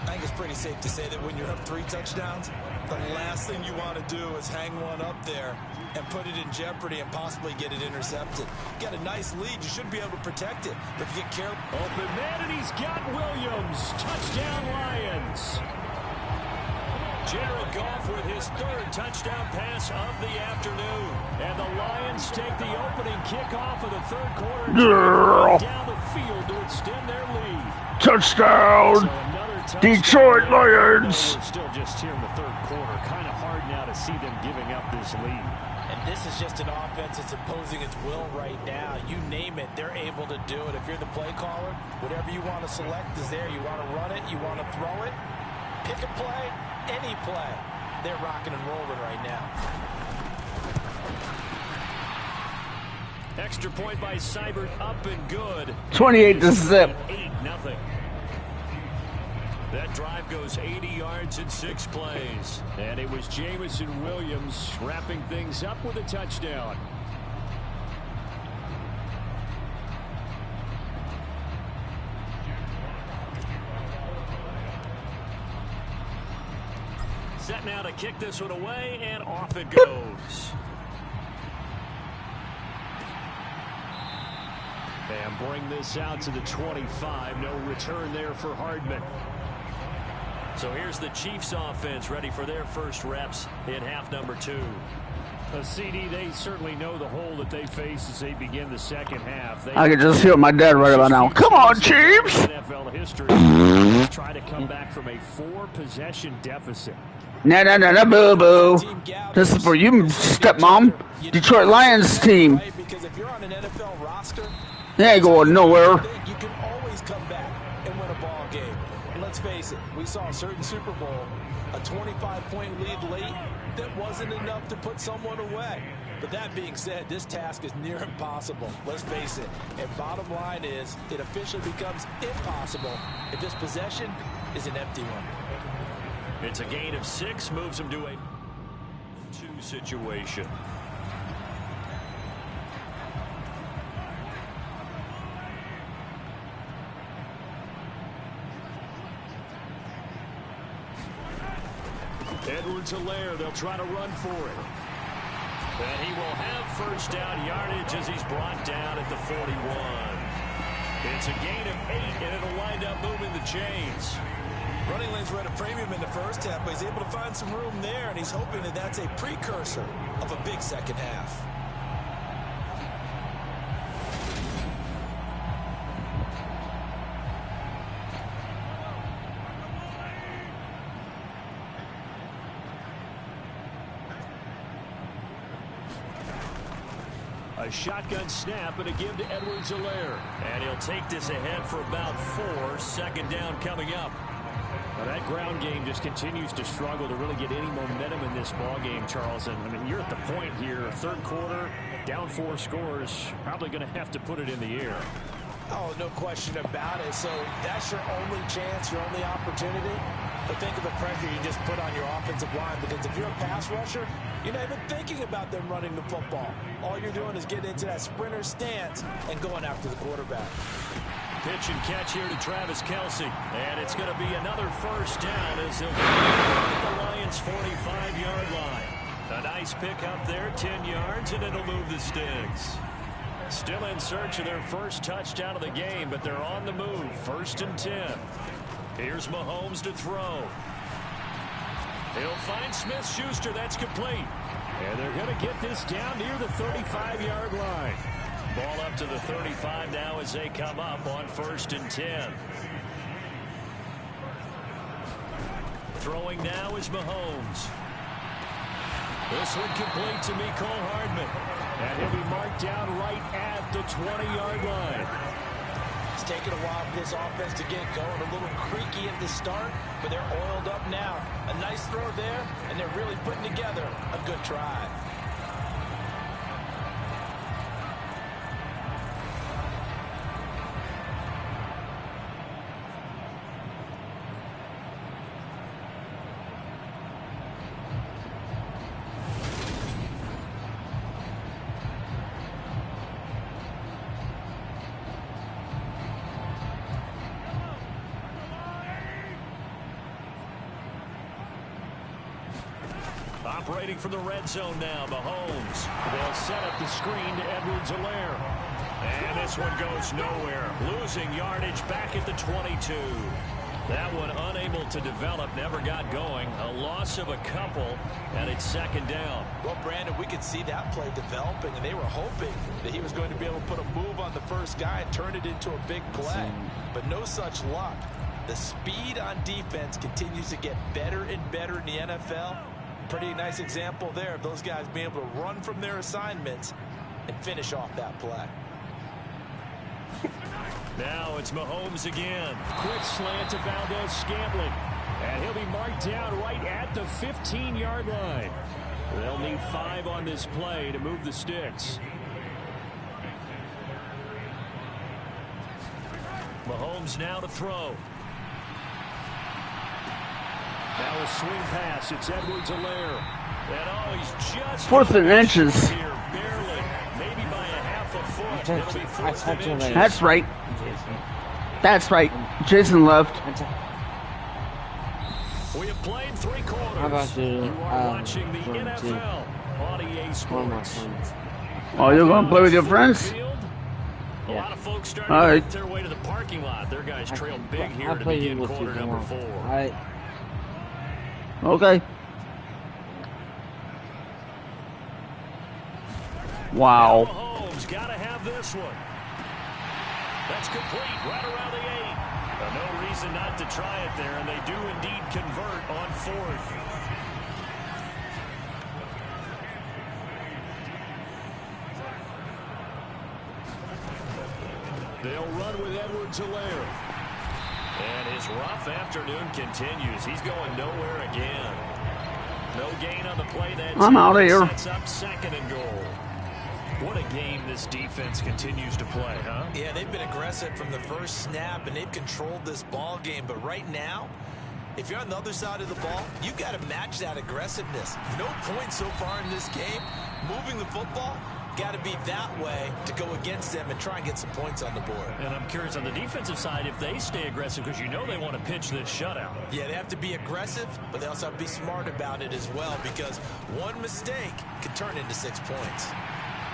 I think it's pretty safe to say that when you're up 3 touchdowns, the last thing you want to do is hang one up there and put it in jeopardy and possibly get it intercepted. You got a nice lead. You should be able to protect it. But if you get careful. Open man, and he's got Williams. Touchdown, Lions. Jared Goff with his 3rd touchdown pass of the afternoon. And the Lions take the opening kickoff of the 3rd quarter down the field to extend their lead. Touchdown! So Detroit Lions! Still just here in the 3rd quarter. Kind of hard now to see them giving up this lead. And this is just an offense that's imposing its will right now. You name it, they're able to do it. If you're the play caller, whatever you want to select is there. You want to run it, you want to throw it, pick a play, any play. They're rocking and rolling right now. Extra point by Seibert, up and good. 28-zip. 8-0. That drive goes 80 yards in 6 plays. And it was Jamison Williams wrapping things up with a touchdown. Set now to kick this one away, and off it goes. And bring this out to the 25. No return there for Hardman. So here's the Chiefs offense ready for their first reps in half number 2. CD, they certainly know the hole that they face as they begin the second half. I can just hear my dad right about now. Come on, Chiefs! NFL history try to come back from a 4-possession deficit. Nah, boo-boo. This is for you, stepmom. Detroit Lions team. Because if you're on an NFL roster, they ain't going nowhere. You can always come back and win a ball game. And let's face it, we saw a certain Super Bowl, a 25-point lead late that wasn't enough to put someone away. But that being said, this task is near impossible. Let's face it. And bottom line is, it officially becomes impossible if this possession is an empty one. It's a gain of 6, moves him to a 2 situation. Edwards-Helaire, they'll try to run for it. And he will have first down yardage as he's brought down at the 41. It's a gain of 8, and it'll wind up moving the chains. Running lanes were at a premium in the first half, but he's able to find some room there, and he's hoping that that's a precursor of a big second half. A shotgun snap and a give to Edwards-Helaire. And he'll take this ahead for about 4. Second down coming up. Well, that ground game just continues to struggle to really get any momentum in this ball game, Charles. And I mean, you're at the point here, third quarter, down 4 scores, probably going to have to put it in the air. Oh, no question about it. So that's your only chance, your only opportunity. But think of the pressure you just put on your offensive line, because if you're a pass rusher, you're not even thinking about them running the football. All you're doing is getting into that sprinter stance and going after the quarterback. Pitch and catch here to Travis Kelce. And it's going to be another first down as he'll be at the Lions' 45-yard line. A nice pick up there, 10 yards, and it'll move the sticks. Still in search of their first touchdown of the game, but they're on the move. 1st and 10. Here's Mahomes to throw. He'll find Smith-Schuster. That's complete. And they're going to get this down near the 35-yard line. Ball up to the 35 now as they come up on 1st and 10. Throwing now is Mahomes. This one complete to Mecole Hardman. And he'll be marked down right at the 20-yard line. It's taken a while for this offense to get going. A little creaky at the start, but they're oiled up now. A nice throw there, and they're really putting together a good drive. Operating from the red zone now, Mahomes. They'll set up the screen to Edwards-Helaire. And this one goes nowhere. Losing yardage back at the 22. That one unable to develop, never got going. A loss of a couple, and it's 2nd down. Well, Brandon, we could see that play developing, and they were hoping that he was going to be able to put a move on the first guy and turn it into a big play. But no such luck. The speed on defense continues to get better and better in the NFL. pretty nice example there of those guys being able to run from their assignments and finish off that play. Now it's Mahomes again. Quick slant to Valdez-Scantling. And he'll be marked down right at the 15-yard line. They'll need 5 on this play to move the sticks. Mahomes now to throw. Now a swing pass. It's Edwards-Helaire. And oh, he's just 4th and inches. here, barely. Maybe by a half a foot. It'll be 4th and inches. That's right. That's right. Jason left. We have played 3 quarters. How about you are watching the NFL on EA Sports. Oh, you're going to play with your friends? A lot of folks starting All to right. make their way to the parking lot. Their guys trail big here I'll to play begin with you quarter number tomorrow. 4. Alright. Okay. Wow. Mahomes got to have this one. That's complete right around the 8. No reason not to try it there, and they do indeed convert on 4th. They'll run with Edwards-Helaire. And his rough afternoon continues. He's going nowhere again. No gain on the play. I'm out of here. Sets up 2nd and goal. What a game this defense continues to play, huh? Yeah, they've been aggressive from the first snap, and they've controlled this ball game. But right now, if you're on the other side of the ball, you got to match that aggressiveness. No points so far in this game. Moving the football, got to be that way to go against them and try and get some points on the board. And I'm curious on the defensive side if they stay aggressive, because you know they want to pitch this shutout. Yeah, they have to be aggressive, but they also have to be smart about it as well, because one mistake can turn into 6 points.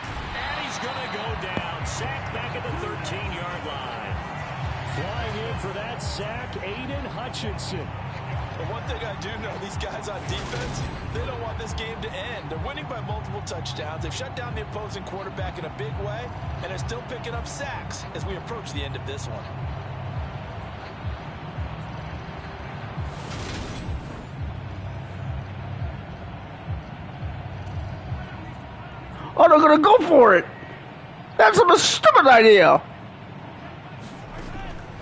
And he's going to go down. Sacked back at the 13-yard line. Flying in for that sack, Aiden Hutchinson. But one thing I do know, these guys on defense, they don't want this game to end. They're winning by multiple touchdowns. They've shut down the opposing quarterback in a big way, and they're still picking up sacks as we approach the end of this one. Oh, they're going to go for it. That's a stupid idea.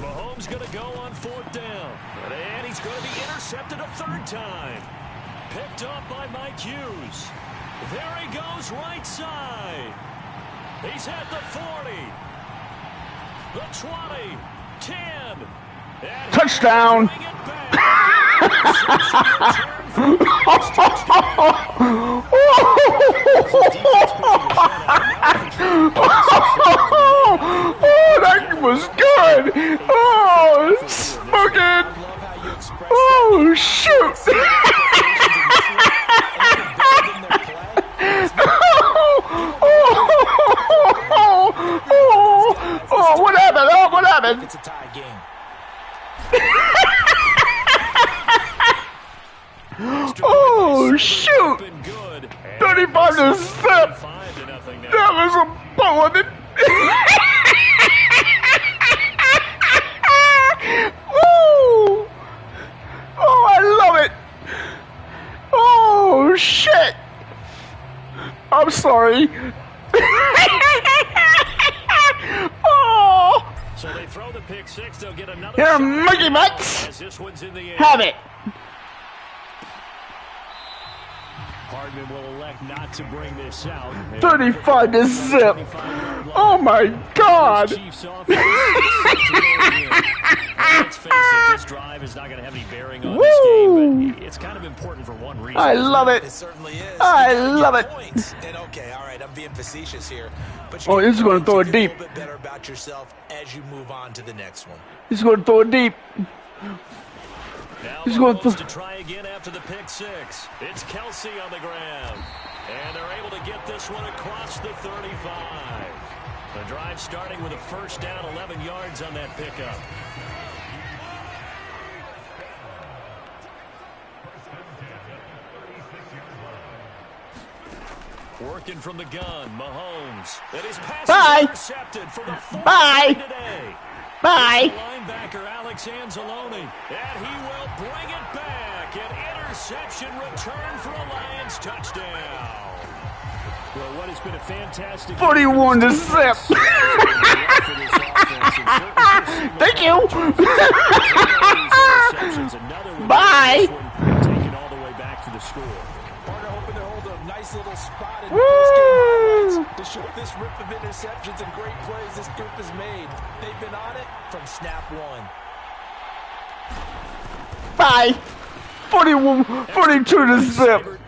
Mahomes going to go on 4th down. And he's going to be intercepted a 3rd time. Picked up by Mike Hughes. There he goes right side. He's at the 40. The 20. 10. And Touchdown. Oh, that was good. Oh, it's so good. Oh, shoot. Oh, what happened? Oh, what happened? It's a tie game. Oh, shoot. 35 to 7. That was a bullet. Ooh. Oh, I love it. Oh, shit. I'm sorry. Oh. So they throw the pick 6. They'll get another Here, shot Mickey Butts. as this one's in the air. Have it. Hardman will elect not to bring this out. 35 to zip. Oh my God. Chiefs offense. Let's face it, this drive is not going to have any bearing on this game, but it's kind of important for one reason. I love it. It certainly is. I love it. Points. And okay, all right, I'm being facetious here, but Oh, he's going to throw it feel deep. a little bit better about yourself as you move on to the next one. He's going to throw it deep. Now He's going to try again after the pick 6. It's Kelsey on the ground. And they're able to get this one across the 35. The drive starting with a 1st down, 11 yards on that pickup. Working from the gun, Mahomes. And his pass is intercepted for the 4th time today. Bye. Linebacker Alex Anzalone, and he will bring it back and interception return for a Lions touchdown. Well, what has been a fantastic 41 to 6. Thank you. Bye. Taken all the way back to the score. Partner hoping to hold a nice little spot in the postgame highlights to show this rip of interceptions and great plays this group has made. They've been on it from snap one. Bye. 42 to 6.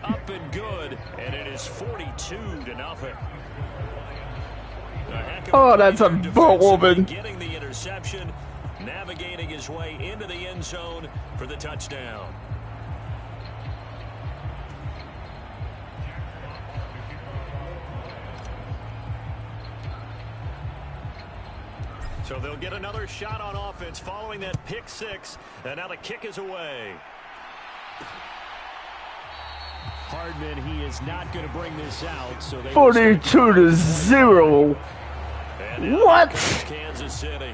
Up and good, and it is 42 to nothing. Oh, that's a butt woman. Getting the interception, navigating his way into the end zone for the touchdown. So they'll get another shot on offense following that pick six, and now the kick is away. Hardman, he is not going to bring this out. So they 42 to 0. What? Kansas City.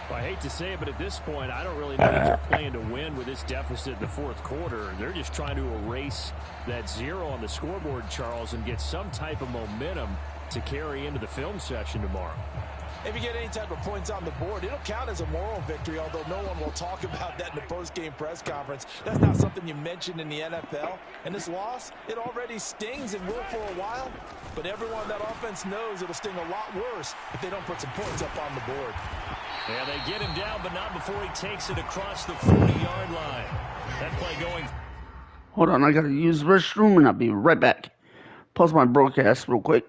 Well, I hate to say it, but at this point, I don't really know if they're playing to win with this deficit in the fourth quarter. They're just trying to erase that 0 on the scoreboard, Charles, and get some type of momentum to carry into the film session tomorrow. If you get any type of points on the board, it'll count as a moral victory, although no one will talk about that in the post-game press conference. That's not something you mentioned in the NFL. And this loss, it already stings and will for a while. But everyone on that offense knows it'll sting a lot worse if they don't put some points up on the board. Yeah, they get him down, but not before he takes it across the 40-yard line. That play going. Hold on, I gotta use the restroom and I'll be right back. Pause my broadcast real quick.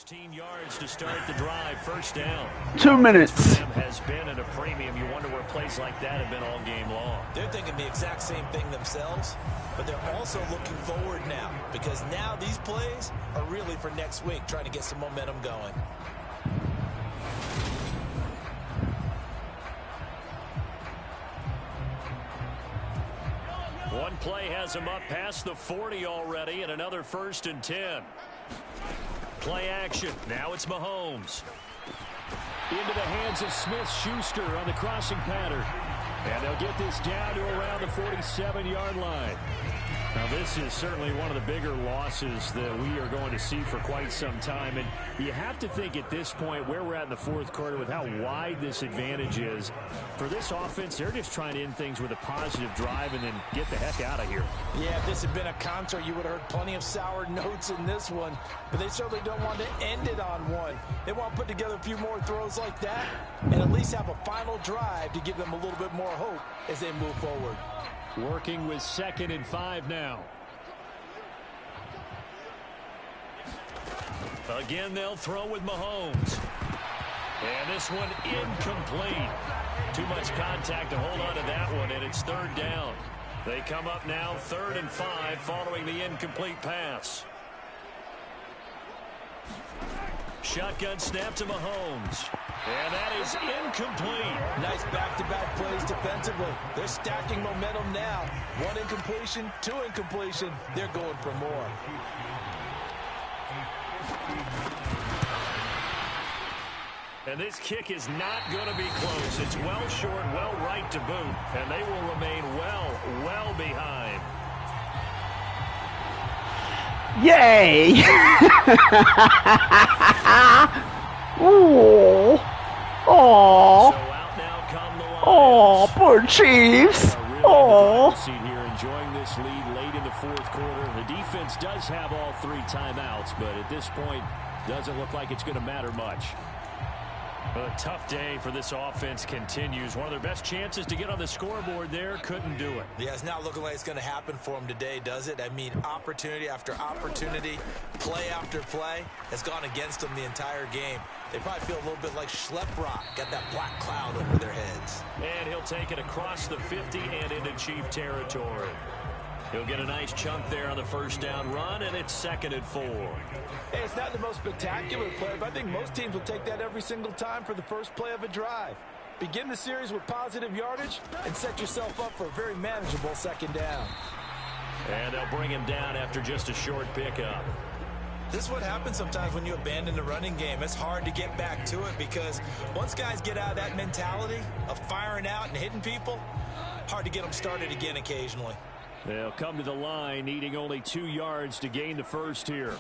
16 yards to start the drive. First down. 2 minutes. Has been at a premium. You wonder where plays like that have been all game long. They're thinking the exact same thing themselves, but they're also looking forward now because now these plays are really for next week, trying to get some momentum going. One play has him up past the 40 already, and another 1st and 10. Play action. Now it's Mahomes. Into the hands of Smith-Schuster on the crossing pattern. And they'll get this down to around the 47-yard line. Now, this is certainly one of the bigger losses that we are going to see for quite some time. And you have to think at this point where we're at in the fourth quarter with how wide this advantage is. For this offense, they're just trying to end things with a positive drive and then get the heck out of here. Yeah, if this had been a concert, you would have heard plenty of sour notes in this one. But they certainly don't want to end it on one. They want to put together a few more throws like that and at least have a final drive to give them a little bit more hope as they move forward. Working with 2nd and 5 now. Again, they'll throw with Mahomes. And this one incomplete. Too much contact to hold on to that one, and it's 3rd down. They come up now 3rd and 5 following the incomplete pass. Shotgun snap to Mahomes. And that is incomplete. Nice back-to-back plays defensively. They're stacking momentum now. 1 incompletion, 2 incompletion. They're going for more. And this kick is not going to be close. It's well short, well right to boot. And they will remain well behind. Yay! Ooh. Oh. Oh, poor Chiefs. Oh. Here enjoying this lead late in the fourth quarter. The defense does have all 3 timeouts, but at this point, doesn't look like it's going to matter much. A tough day for this offense continues. One of their best chances to get on the scoreboard there, couldn't do it. Yeah, it's not looking like it's going to happen for them today, does it? I mean, opportunity after opportunity, play after play has gone against them the entire game. They probably feel a little bit like Schlepp-Rock, got that black cloud over their heads. And he'll take it across the 50 and into Chief territory. He'll get a nice chunk there on the 1st down run, and it's 2nd and 4. Hey, it's not the most spectacular play, but I think most teams will take that every single time for the first play of a drive. Begin the series with positive yardage and set yourself up for a very manageable 2nd down. And they'll bring him down after just a short pickup. This is what happens sometimes when you abandon the running game. It's hard to get back to it because once guys get out of that mentality of firing out and hitting people, hard to get them started again occasionally. They'll come to the line, needing only 2 yards to gain the first here.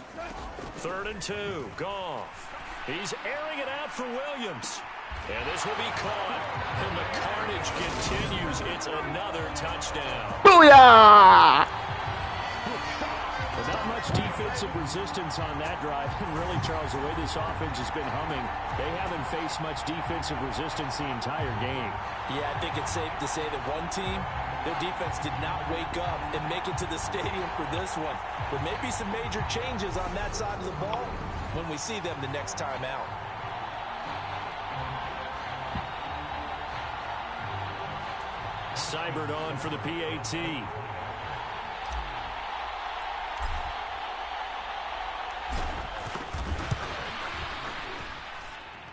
3rd and 2. Goff. He's airing it out for Williams. And this will be caught. And the carnage continues. It's another touchdown. Booyah! Not much defensive resistance on that drive. And really, Charles, the way this offense has been humming, they haven't faced much defensive resistance the entire game. Yeah, I think it's safe to say that one team, their defense did not wake up and make it to the stadium for this one. There may be some major changes on that side of the ball when we see them the next time out. Seibert on for the PAT.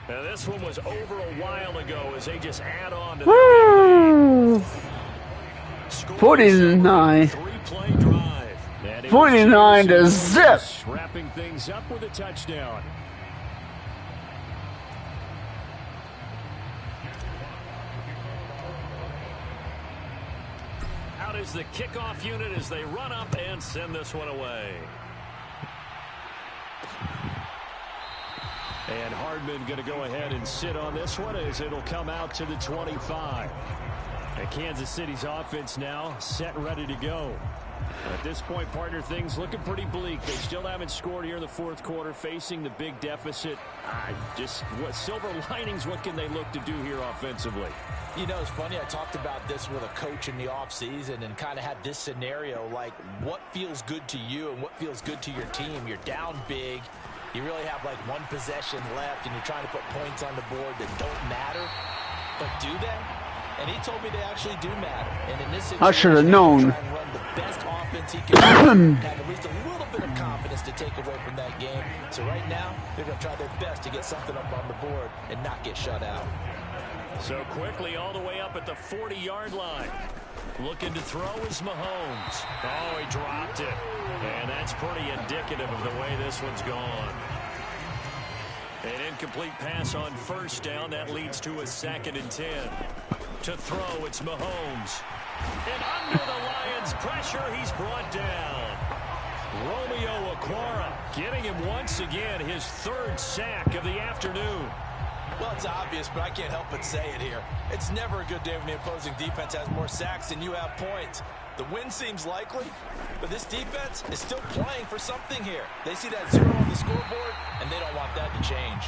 Now this one was over a while ago as they just add on to Woo! 49. 49 to zip. Wrapping things up with a touchdown. Out is the kickoff unit as they run up and send this one away. And Hardman going to go ahead and sit on this one as it'll come out to the 25. And Kansas City's offense now set and ready to go. At this point, partner, things looking pretty bleak. They still haven't scored here in the fourth quarter, facing the big deficit. What silver linings, what can they look to do here offensively? You know, it's funny, I talked about this with a coach in the offseason and kind of had this scenario, like what feels good to you and what feels good to your team. You're down big. You really have like one possession left, and you're trying to put points on the board that don't matter. But do they? And he told me they actually do matter. And in this situation, I should have known. try and run the best offense he can have at least a little bit of confidence to take away from that game. So right now, they're going to try their best to get something up on the board and not get shut out. So quickly all the way up at the 40-yard line. Looking to throw is Mahomes. Oh, he dropped it. And that's pretty indicative of the way this one's gone. An incomplete pass on first down. That leads to a 2nd and 10. To throw, it's Mahomes. And under the Lions' pressure, he's brought down. Romeo Okwara getting him once again his 3rd sack of the afternoon. Well, it's obvious, but I can't help but say it here. It's never a good day when the opposing defense has more sacks than you have points. The win seems likely, but this defense is still playing for something here. They see that 0 on the scoreboard, and they don't want that to change.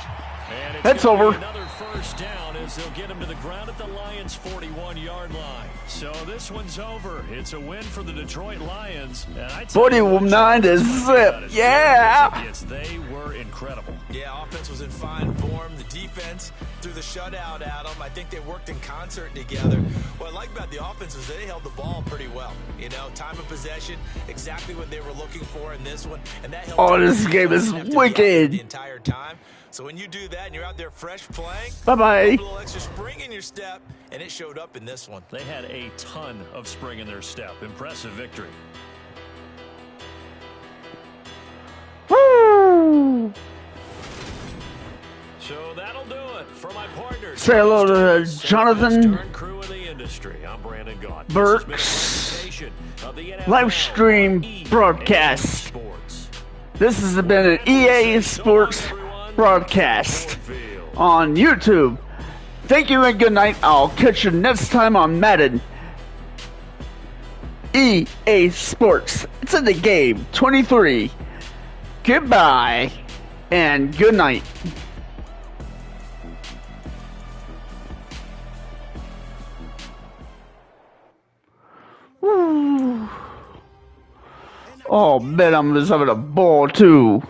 And it's over. Another first down as they'll get him to the ground at the Lions' 41-yard line. So this one's over. It's a win for the Detroit Lions. 49 to zip. Yeah. Yes, they were incredible. Yeah, offense was in fine form. The defense threw the shutout at them. I think they worked in concert together. What I like about the offense was they held the ball pretty well. You know, time of possession, exactly what they were looking for in this one. And that helped. This game is wicked. The entire time. So when you do that and you're out there fresh playing, bye-bye. A little extra spring in your step, and it showed up in this one. They had a ton of spring in their step. Impressive victory. Woo! So that'll do it for my partners. Say hello to Jonathan, crew in the industry. I'm Brandon Gott. Burks, live stream broadcast. This has been an EA Sports broadcast on YouTube. Thank you and good night. I'll catch you next time on Madden. EA Sports. It's in the game. 23. Goodbye and good night. Woo. Oh, man, I'm just having a ball too.